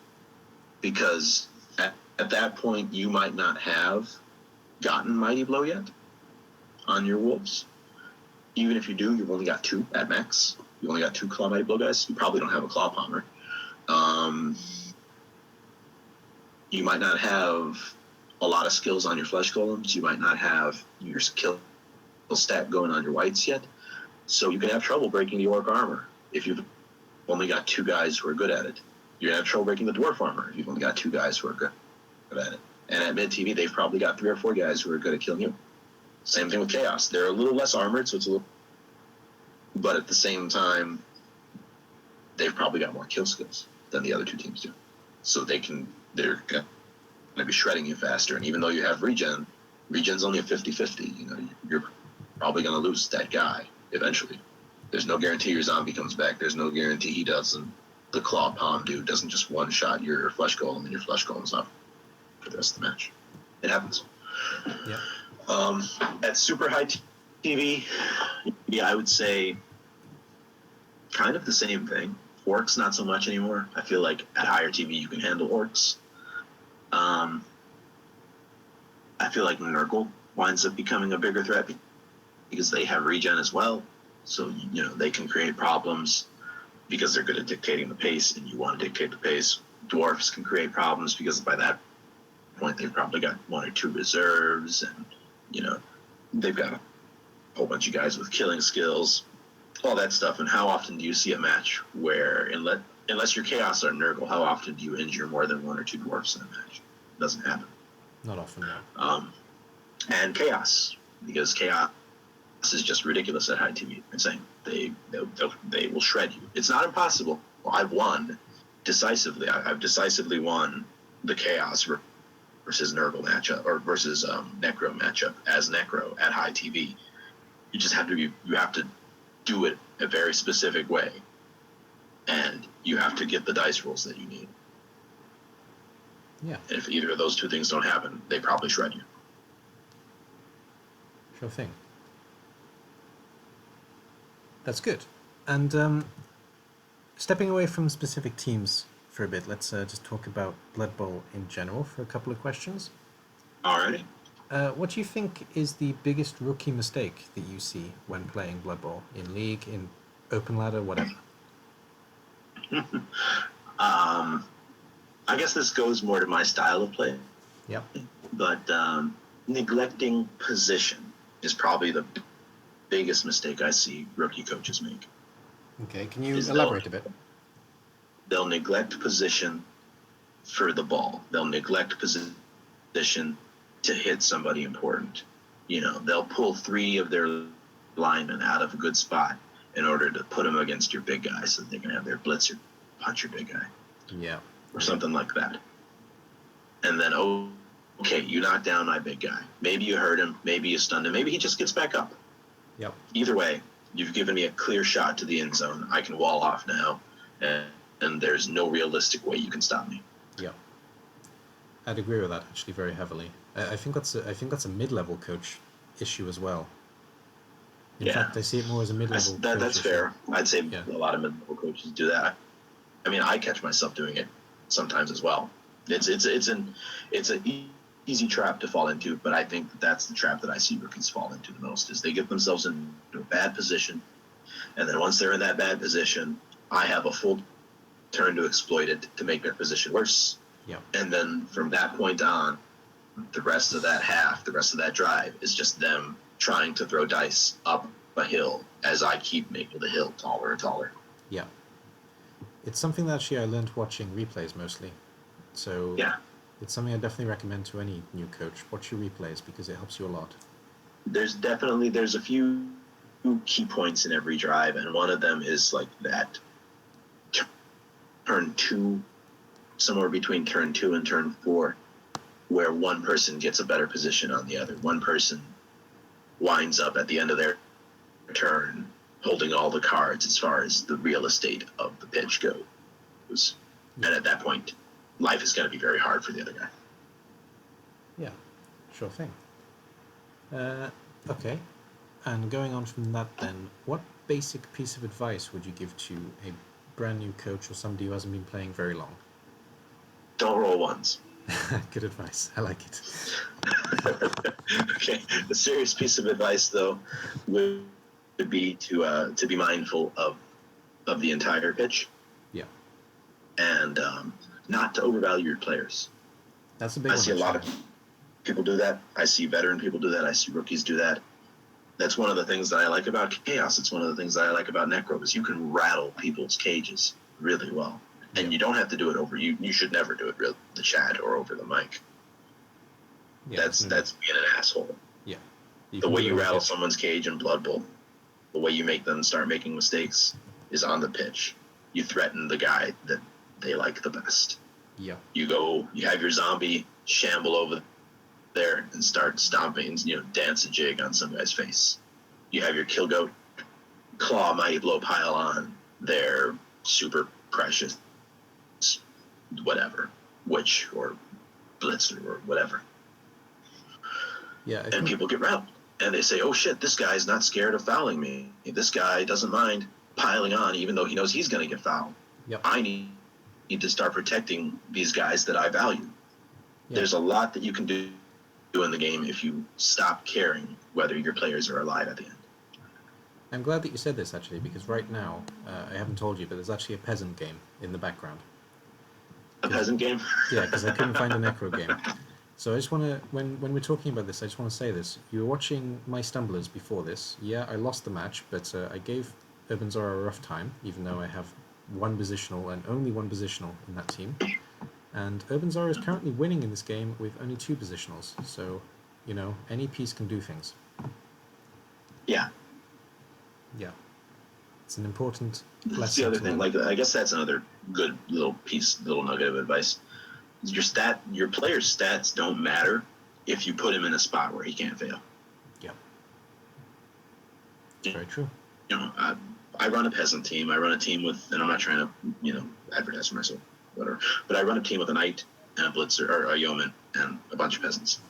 because at that point you might not have gotten Mighty Blow yet on your Wolves. Even if you do, you've only got 2 at max. You only got 2 Claw Mighty Blow guys. You probably don't have a Claw Palmer. You might not have a lot of skills on your Flesh Golems. You might not have your skill stat going on your Whites yet. So you can have trouble breaking the Orc armor if you've only got 2 guys who are good at it. You're going to have trouble breaking the Dwarf armor if you've only got 2 guys who are good at it. And at mid-TV, they've probably got 3 or 4 guys who are good at killing you. Same thing with Chaos. They're a little less armored, so it's a little... But at the same time, they've probably got more kill skills than the other 2 teams do. So they're going to be shredding you faster. And even though you have regen's only a 50-50. You know, you're probably going to lose that guy eventually. There's no guarantee your zombie comes back. There's no guarantee he doesn't. The Claw Palm dude doesn't just one-shot your Flesh Golem and your Flesh Golem's up for the rest of the match. It happens. Yeah. At super high TV, yeah, I would say kind of the same thing. Orcs, not so much anymore. I feel like at higher TV, you can handle Orcs. Um, I feel like Nurgle winds up becoming a bigger threat because they have regen as well. So, they can create problems because they're good at dictating the pace, and you want to dictate the pace. Dwarfs can create problems because by that point they've probably got 1 or 2 reserves, and, they've got a whole bunch of guys with killing skills, all that stuff. And how often do you see a match where, unless you're Chaos or Nurgle, how often do you injure more than 1 or 2 dwarfs in a match? It doesn't happen. Not often, no. And Chaos, because Chaos is just ridiculous at high TV. I'm saying they will shred you. It's not impossible. I've won decisively. I've decisively won the Chaos versus Nurgle matchup, or versus Necro matchup as Necro at high TV. You just have to do it a very specific way, and you have to get the dice rolls that you need. Yeah. And if either of those 2 things don't happen, they probably shred you. Sure thing. That's good. And stepping away from specific teams for a bit, let's just talk about Blood Bowl in general for a couple of questions. Alrighty. What do you think is the biggest rookie mistake that you see when playing Blood Bowl in League, in Open Ladder, whatever? I guess this goes more to my style of play. Yep. But neglecting position is probably the biggest mistake I see rookie coaches make. Okay, can you elaborate a bit? They'll neglect position for the ball. They'll neglect position to hit somebody important. They'll pull 3 of their linemen out of a good spot in order to put them against your big guy so they can have their blitzer punch your big guy. Yeah. Or something like that. And then, okay, you knocked down my big guy. Maybe you hurt him, maybe you stunned him, maybe he just gets back up. Yep. Either way, you've given me a clear shot to the end zone. I can wall off now, and there's no realistic way you can stop me. Yeah. I'd agree with that actually very heavily. I think that's a mid-level coach issue as well. In fact, I see it more as a mid-level coach that's issue. fair. I'd say a lot of mid-level coaches do that. I mean, I catch myself doing it sometimes as well. It's an easy trap to fall into, but I think that's the trap that I see rookies fall into the most, is they get themselves into a bad position, and then once they're in that bad position, I have a full turn to exploit it to make their position worse. Yeah. And then from that point on, the rest of that drive is just them trying to throw dice up a hill as I keep making the hill taller and taller. Yeah. It's something that actually I learned watching replays mostly. So yeah, it's something I definitely recommend to any new coach. Watch your replays because it helps you a lot. There's a few key points in every drive, and one of them is like that turn 2, somewhere between turn 2 and turn 4, where one person gets a better position on the other. One person winds up at the end of their turn holding all the cards as far as the real estate of the pitch goes. And at that point, life is going to be very hard for the other guy. Yeah, sure thing. Okay, and going on from that then, what basic piece of advice would you give to a brand new coach or somebody who hasn't been playing very long? Don't roll ones. Good advice. I like it. Okay, the serious piece of advice, though, would be to be mindful of the entire pitch. Yeah. And not to overvalue your players. That's a big one. I see a lot of people do that. I see veteran people do that. I see rookies do that. That's one of the things that I like about Chaos. It's one of the things that I like about Necro, is you can rattle people's cages really well. And you don't have to do it over. You should never do it really the chat or over the mic. Yeah, that's being an asshole. Yeah. The way you rattle someone's cage in Blood Bowl, the way you make them start making mistakes, is on the pitch. You threaten the guy that they like the best. Yeah. You have your zombie shamble over there and start stomping, dance a jig on some guy's face. You have your kill goat claw mighty blow pile on their super precious whatever, witch or blitzer or whatever. Yeah. And people get rattled. And they say, oh shit, this guy's not scared of fouling me. This guy doesn't mind piling on even though he knows he's going to get fouled. Yep. I need to start protecting these guys that I value. There's a lot that you can do in the game if you stop caring whether your players are alive at the end. I'm glad that you said this, actually, because right now, I haven't told you, but there's actually a peasant game in the background. A peasant game? Yeah, because I couldn't find a necro game. So I just want to, when we're talking about this, I just want to say this. You were watching my Stumblers before this. Yeah, I lost the match, but I gave Urbanzorro a rough time, even though I have one positional and only one positional in that team. And Urbanzorro is currently winning in this game with only 2 positionals. So, you know, any piece can do things. Yeah. Yeah. It's an important lesson. That's the other thing. Like, I guess that's another good little nugget of advice. Your player's stats don't matter if you put him in a spot where he can't fail. Yeah. Very true. You know, I run a peasant team. I run a team with, and I'm not trying to, advertise for myself, whatever. But I run a team with a knight and a blitzer, or a yeoman, and a bunch of peasants.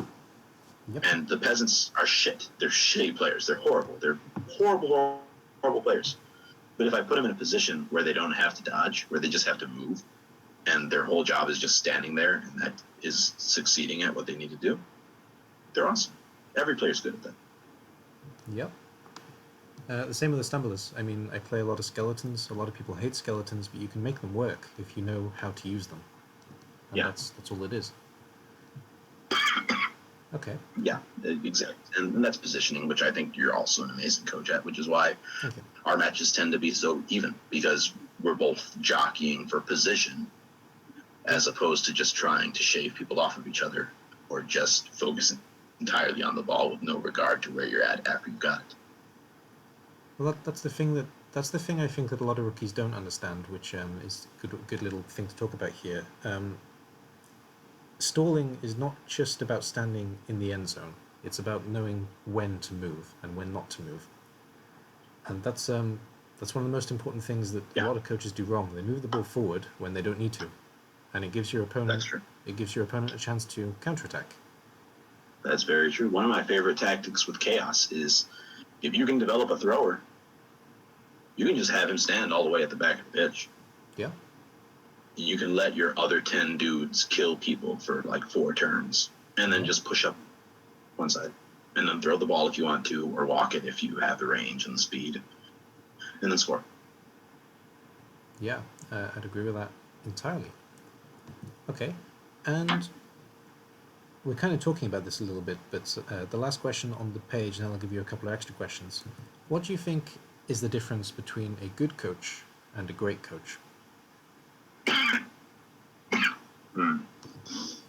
Yep. And the peasants are shit. They're shitty players. They're horrible. They're horrible, horrible players. But if I put them in a position where they don't have to dodge, where they just have to move, and their whole job is just standing there, and that is succeeding at what they need to do, they're awesome. Every player's good at that. Yep. The same with the Stumblers. I mean, I play a lot of skeletons. A lot of people hate skeletons, but you can make them work if you know how to use them. And that's all it is. Okay. Yeah, exactly. And that's positioning, which I think you're also an amazing coach at, which is why our matches tend to be so even, because we're both jockeying for position as opposed to just trying to shave people off of each other or just focusing entirely on the ball with no regard to where you're at after you got it. Well, that's the thing I think that a lot of rookies don't understand, which is a good little thing to talk about here. Stalling is not just about standing in the end zone. It's about knowing when to move and when not to move. And that's one of the most important things that a lot of coaches do wrong. They move the ball forward when they don't need to, and it gives your opponent a chance to counterattack. That's very true. One of my favorite tactics with chaos is if you can develop a thrower, you can just have him stand all the way at the back of the pitch. Yeah. You can let your other 10 dudes kill people for like 4 turns and then just push up one side and then throw the ball if you want to, or walk it if you have the range and the speed, and then score. Yeah, I'd agree with that entirely. Okay, and we're kind of talking about this a little bit, but the last question on the page, and then I'll give you a couple of extra questions. What do you think is the difference between a good coach and a great coach?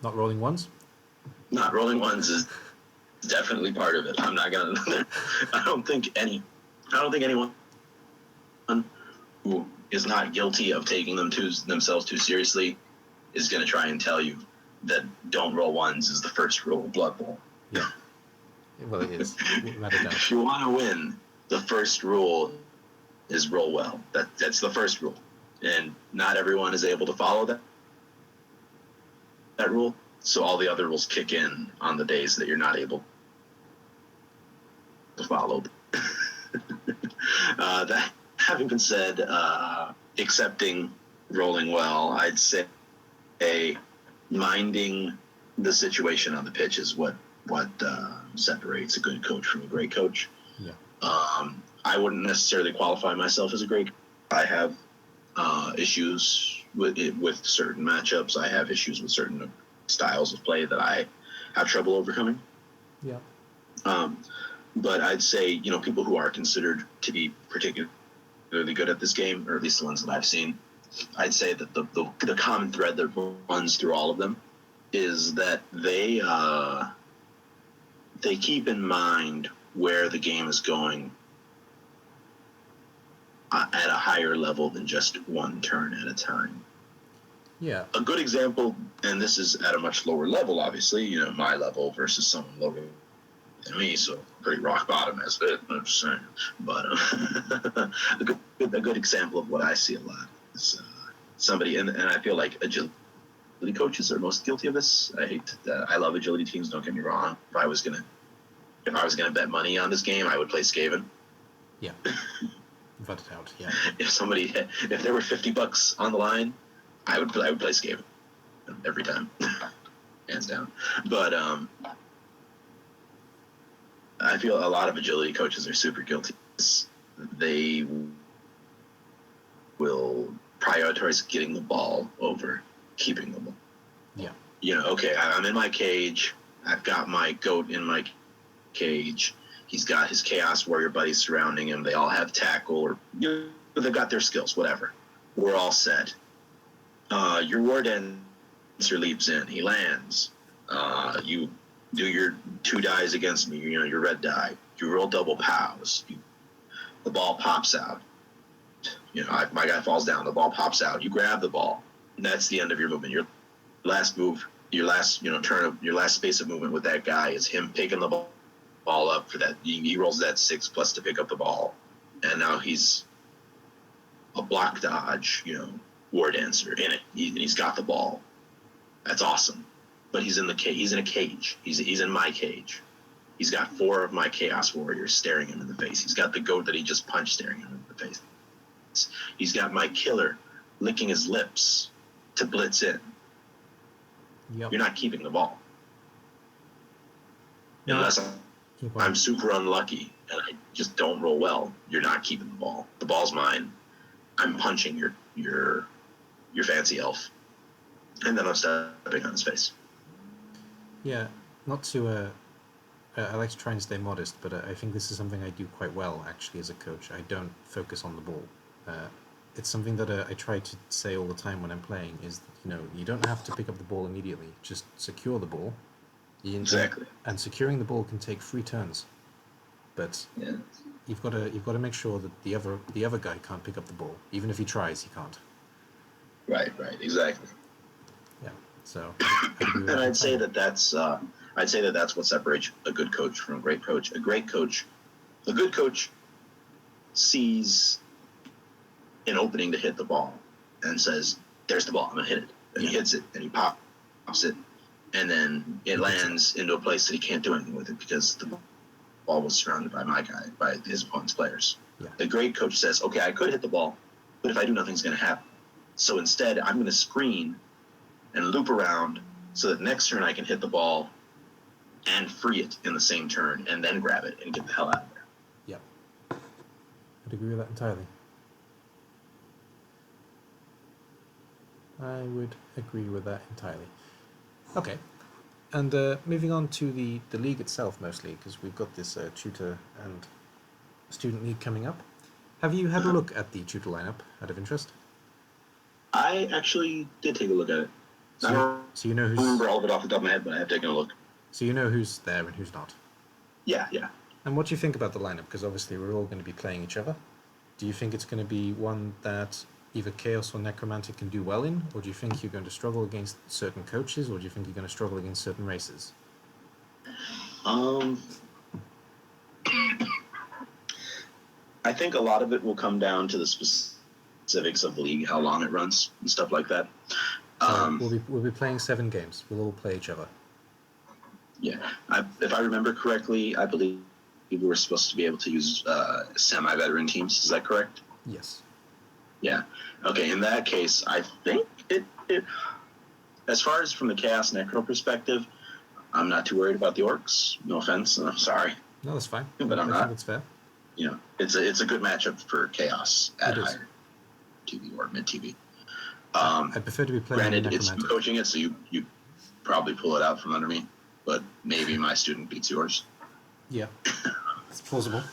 Not rolling ones? Not rolling ones is definitely part of it. I'm not gonna. I don't think anyone who is not guilty of taking themselves too seriously is gonna try and tell you that don't roll ones is the first rule of Blood Bowl. Yeah. Well, it is. If you want to win, the first rule is roll well. That's the first rule, and not everyone is able to follow that rule. So all the other rules kick in on the days that you're not able to follow. That having been said, accepting rolling well, I'd say minding the situation on the pitch is what separates a good coach from a great coach. Yeah. I wouldn't necessarily qualify myself as a great coach. I have issues with certain matchups. I have issues with certain styles of play that I have trouble overcoming. Yeah. But I'd say, people who are considered to be particularly good at this game, or at least the ones that I've seen, I'd say that the common thread that runs through all of them is that they keep in mind where the game is going at a higher level than just one turn at a time. Yeah. A good example, and this is at a much lower level, obviously, my level versus someone lower than me, so pretty rock bottom as it, I'm just saying. But a good example of what I see a lot is somebody, and I feel like agility coaches are most guilty of this. I love agility teams, don't get me wrong. If I was gonna bet money on this game, I would play Skaven. Yeah. Without a doubt, yeah. If there were $50 on the line, I would play Skaven every time. hands down. But I feel a lot of agility coaches are super guilty. They will prioritize getting the ball over keeping the ball. Yeah. You know, okay, I'm in my cage. I've got my goat in my cage. He's got his Chaos Warrior buddies surrounding him. They all have tackle, or they've got their skills, whatever. We're all set. Your War Dancer leaps in. He lands. You do your 2 dies against me, you know, your red die. You roll double pows. The ball pops out. You know, my guy falls down. The ball pops out. You grab the ball. And that's the end of your movement. Your last move, your last, you know, turn of your last space of movement with that guy is him picking the ball up for that. He rolls that 6+ to pick up the ball. And now he's a block dodge, you know, War Dancer in it. He's got the ball. That's awesome. But he's in the cage. He's in a cage. He's in my cage. He's got 4 of my Chaos Warriors staring him in the face. He's got the goat that he just punched staring him in the face. He's got my killer licking his lips to blitz in. Yep. You're not keeping the ball. No. Unless I'm super unlucky and I just don't roll well, you're not keeping the ball. The ball's mine. I'm punching your fancy elf. And then I'm stepping on his face. Yeah, not to... I like to try and stay modest, but I think this is something I do quite well, actually, as a coach. I don't focus on the ball. It's something that I try to say all the time when I'm playing, is that, you know, you don't have to pick up the ball immediately. Just secure the ball. Exactly. And securing the ball can take 3 turns. But yeah. you've got to make sure that the other guy can't pick up the ball. Even if he tries, he can't. Right, exactly. Yeah. So and I'd say that's what separates a good coach from a great coach. A good coach sees an opening to hit the ball and says, "There's the ball. I'm gonna hit it." And he hits it, and he pops it, and then it lands into a place that he can't do anything with it because the ball was surrounded by my guy, by his opponent's players. Yeah. A great coach says, "Okay, I could hit the ball, but if I do, nothing's gonna happen. So instead, I'm gonna screen and loop around so that next turn I can hit the ball and free it in the same turn and then grab it and get the hell out of there." Yep. I'd agree with that entirely. I would agree with that entirely. Okay. And moving on to the league itself, mostly, because we've got this tutor and student league coming up. Have you had a look at the tutor lineup, out of interest? I actually did take a look at it. So you know who's... I don't remember all of it off the top of my head, but I have taken a look. So you know who's there and who's not? Yeah. And what do you think about the lineup? Because obviously we're all going to be playing each other. Do you think it's going to be one that either Chaos or Necromantic can do well in? Or do you think you're going to struggle against certain coaches? Or do you think you're going to struggle against certain races? I think a lot of it will come down to the specifics of the league, how long it runs, and stuff like that. We'll be playing 7 games. We'll all play each other. Yeah. If I remember correctly, I believe we were supposed to be able to use semi-veteran teams. Is that correct? Yes. Yeah. Okay, in that case, I think it as far as from the Chaos Necro perspective, I'm not too worried about the orcs. No offense. I'm sorry. No, that's fine. But I'm not. I think it's fair. You know, it's a good matchup for Chaos at higher TV or mid TV. I prefer to be playing. Granted, it's coaching it, so you probably pull it out from under me, but maybe my student beats yours. Yeah, it's plausible.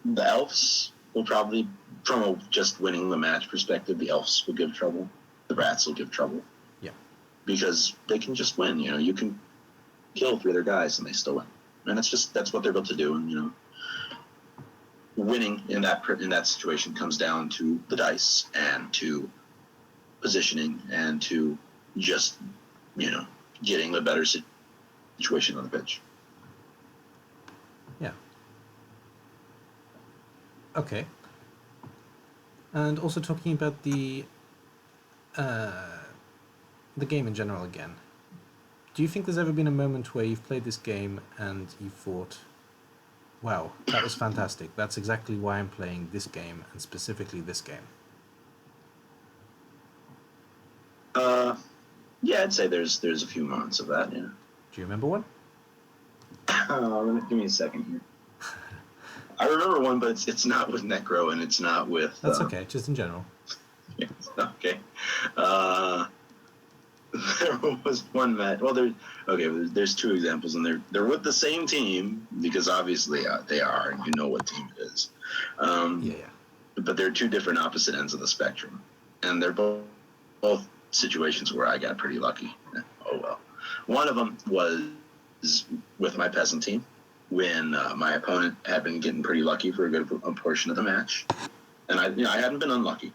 The elves will probably, from just winning the match perspective, the elves will give trouble. The rats will give trouble. Yeah, because they can just win. You know, you can kill 3 other guys and they still win, and that's what they're built to do. And you know, winning in that situation comes down to the dice and to positioning and to just, you know, getting the better situation on the pitch. Yeah. Okay. And also talking about the game in general again. Do you think there's ever been a moment where you've played this game and you thought, wow, that was fantastic. That's exactly why I'm playing this game, and specifically this game? Yeah, I'd say there's a few moments of that. Yeah. Do you remember one? Give me a second here. I remember one, but it's not with Necro, and it's not with. That's okay. Just in general. Okay. There was one match. Well, there's two examples, and they're with the same team because obviously they are, and you know what team it is. Yeah. But they're two different opposite ends of the spectrum, and they're both situations where I got pretty lucky. Oh well. One of them was with my peasant team when my opponent had been getting pretty lucky for a good portion of the match, and I hadn't been unlucky.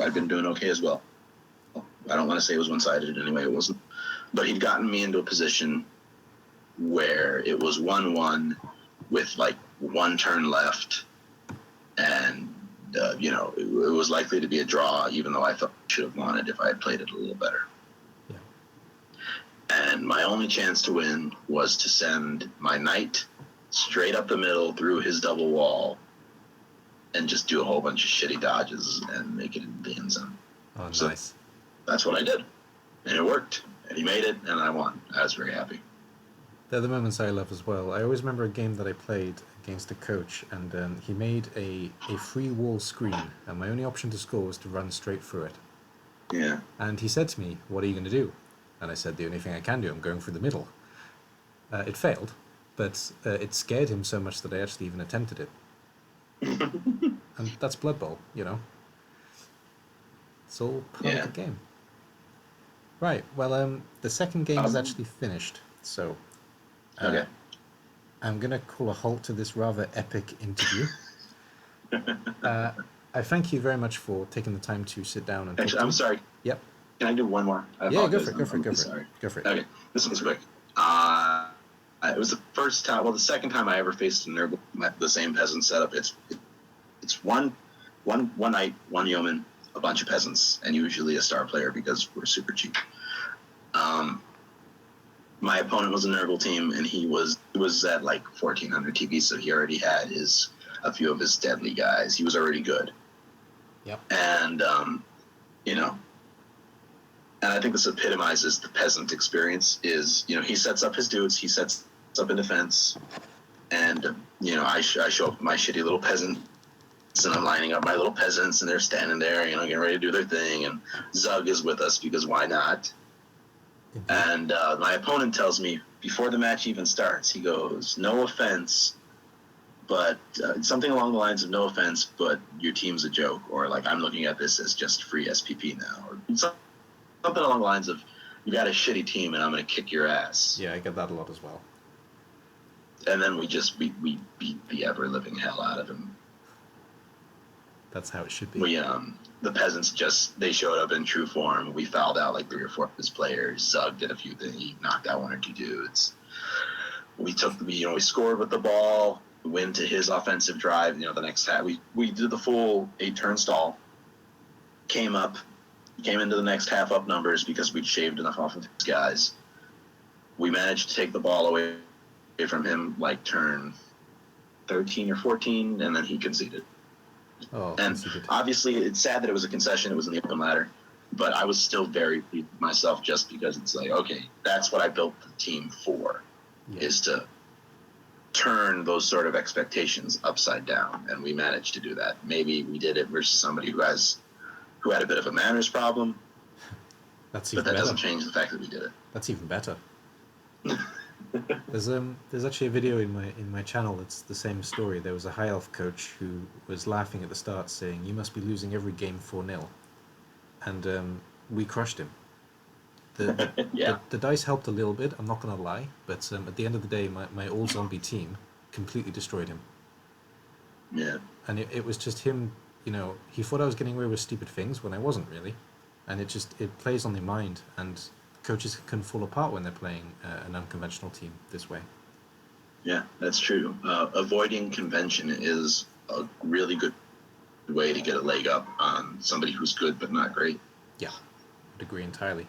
I'd been doing okay as well. I don't want to say it was one-sided anyway. It wasn't, but he'd gotten me into a position where it was 1-1 with like one turn left, and it was likely to be a draw, even though I thought I should have won it if I had played it a little better. Yeah. And my only chance to win was to send my knight straight up the middle through his double wall and just do a whole bunch of shitty dodges and make it in the end zone. Oh, so nice. That's what I did. And it worked. And he made it, and I won. I was very happy. They're the moments I love as well. I always remember a game that I played against a coach, and he made a free wall screen, and my only option to score was to run straight through it. Yeah. And he said to me, "What are you going to do?" And I said, "The only thing I can do, I'm going through the middle." It failed, but it scared him so much that I actually even attempted it. And that's Blood Bowl, It's all part of the game. Right, well, the second game is actually finished, so Okay. I'm going to call a halt to this rather epic interview. I thank you very much for taking the time to sit down and talk Actually, to I'm me. sorry. Yep. Can I do one more? Yeah, go for it. Go for it. Okay, this one's quick. It was the first time, the second time I ever faced the same peasant setup. It's one knight, one yeoman, a bunch of peasants, and usually a star player because we're super cheap. My opponent was a Nurgle team, and he was at like 1400 TV, so he already had a few of his deadly guys. He was already good. Yep. And and I think this epitomizes the peasant experience. Is he sets up his dudes, he sets up in defense, and I show up with my shitty little peasant. And I'm lining up my little peasants, and they're standing there, getting ready to do their thing. And Zug is with us because why not? Mm-hmm. And my opponent tells me before the match even starts, he goes, "No offense, but something along the lines of no offense, but your team's a joke," or like I'm looking at this as just free SPP now, or something along the lines of you got a shitty team and I'm going to kick your ass. Yeah, I get that a lot as well. And then we beat the ever living hell out of him. That's how it should be. The peasants they showed up in true form. We fouled out like 3 or 4 of his players. Zug did a few things. He knocked out 1 or 2 dudes. We scored with the ball, went to his offensive drive. The next half, we did the full 8-turn stall. Came into the next half up numbers because we'd shaved enough off of his guys. We managed to take the ball away from him like turn 13 or 14, and then he conceded. Oh, and obviously, it's sad that it was a concession. It was in the open ladder, but I was still very pleased with myself just because it's like, okay, that's what I built the team for, is to turn those sort of expectations upside down, and we managed to do that. Maybe we did it versus somebody who had a bit of a manners problem. That's even better. Doesn't change the fact that we did it. That's even better. There's actually a video in my channel that's the same story. There was a high elf coach who was laughing at the start, saying, "You must be losing every game 4-0," and we crushed him. The dice helped a little bit. I'm not gonna lie, but at the end of the day, my all zombie team completely destroyed him. Yeah. And it was just him. He thought I was getting away with stupid things when I wasn't really, and it plays on their mind, and coaches can fall apart when they're playing an unconventional team this way. Yeah, that's true. Avoiding convention is a really good way to get a leg up on somebody who's good but not great. Yeah, would agree entirely.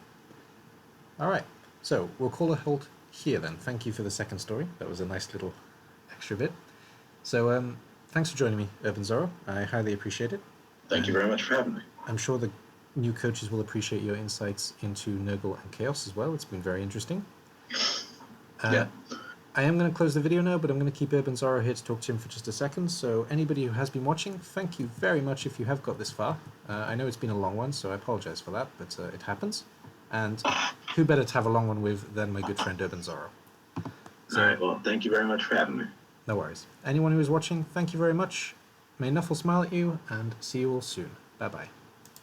All right, so we'll call a halt here then. Thank you for the second story. That was a nice little extra bit. So thanks for joining me, Urbanzorro. I highly appreciate it. Thank you very much for having me. I'm sure the new coaches will appreciate your insights into Nurgle and Chaos as well. It's been very interesting. Yeah. I am going to close the video now, but I'm going to keep Urbanzorro here to talk to him for just a second. So anybody who has been watching, thank you very much if you have got this far. I know it's been a long one, so I apologize for that, but it happens. And who better to have a long one with than my good friend Urbanzorro? So, all right, well, thank you very much for having me. No worries. Anyone who is watching, thank you very much. May Nuffle smile at you, and see you all soon. Bye-bye.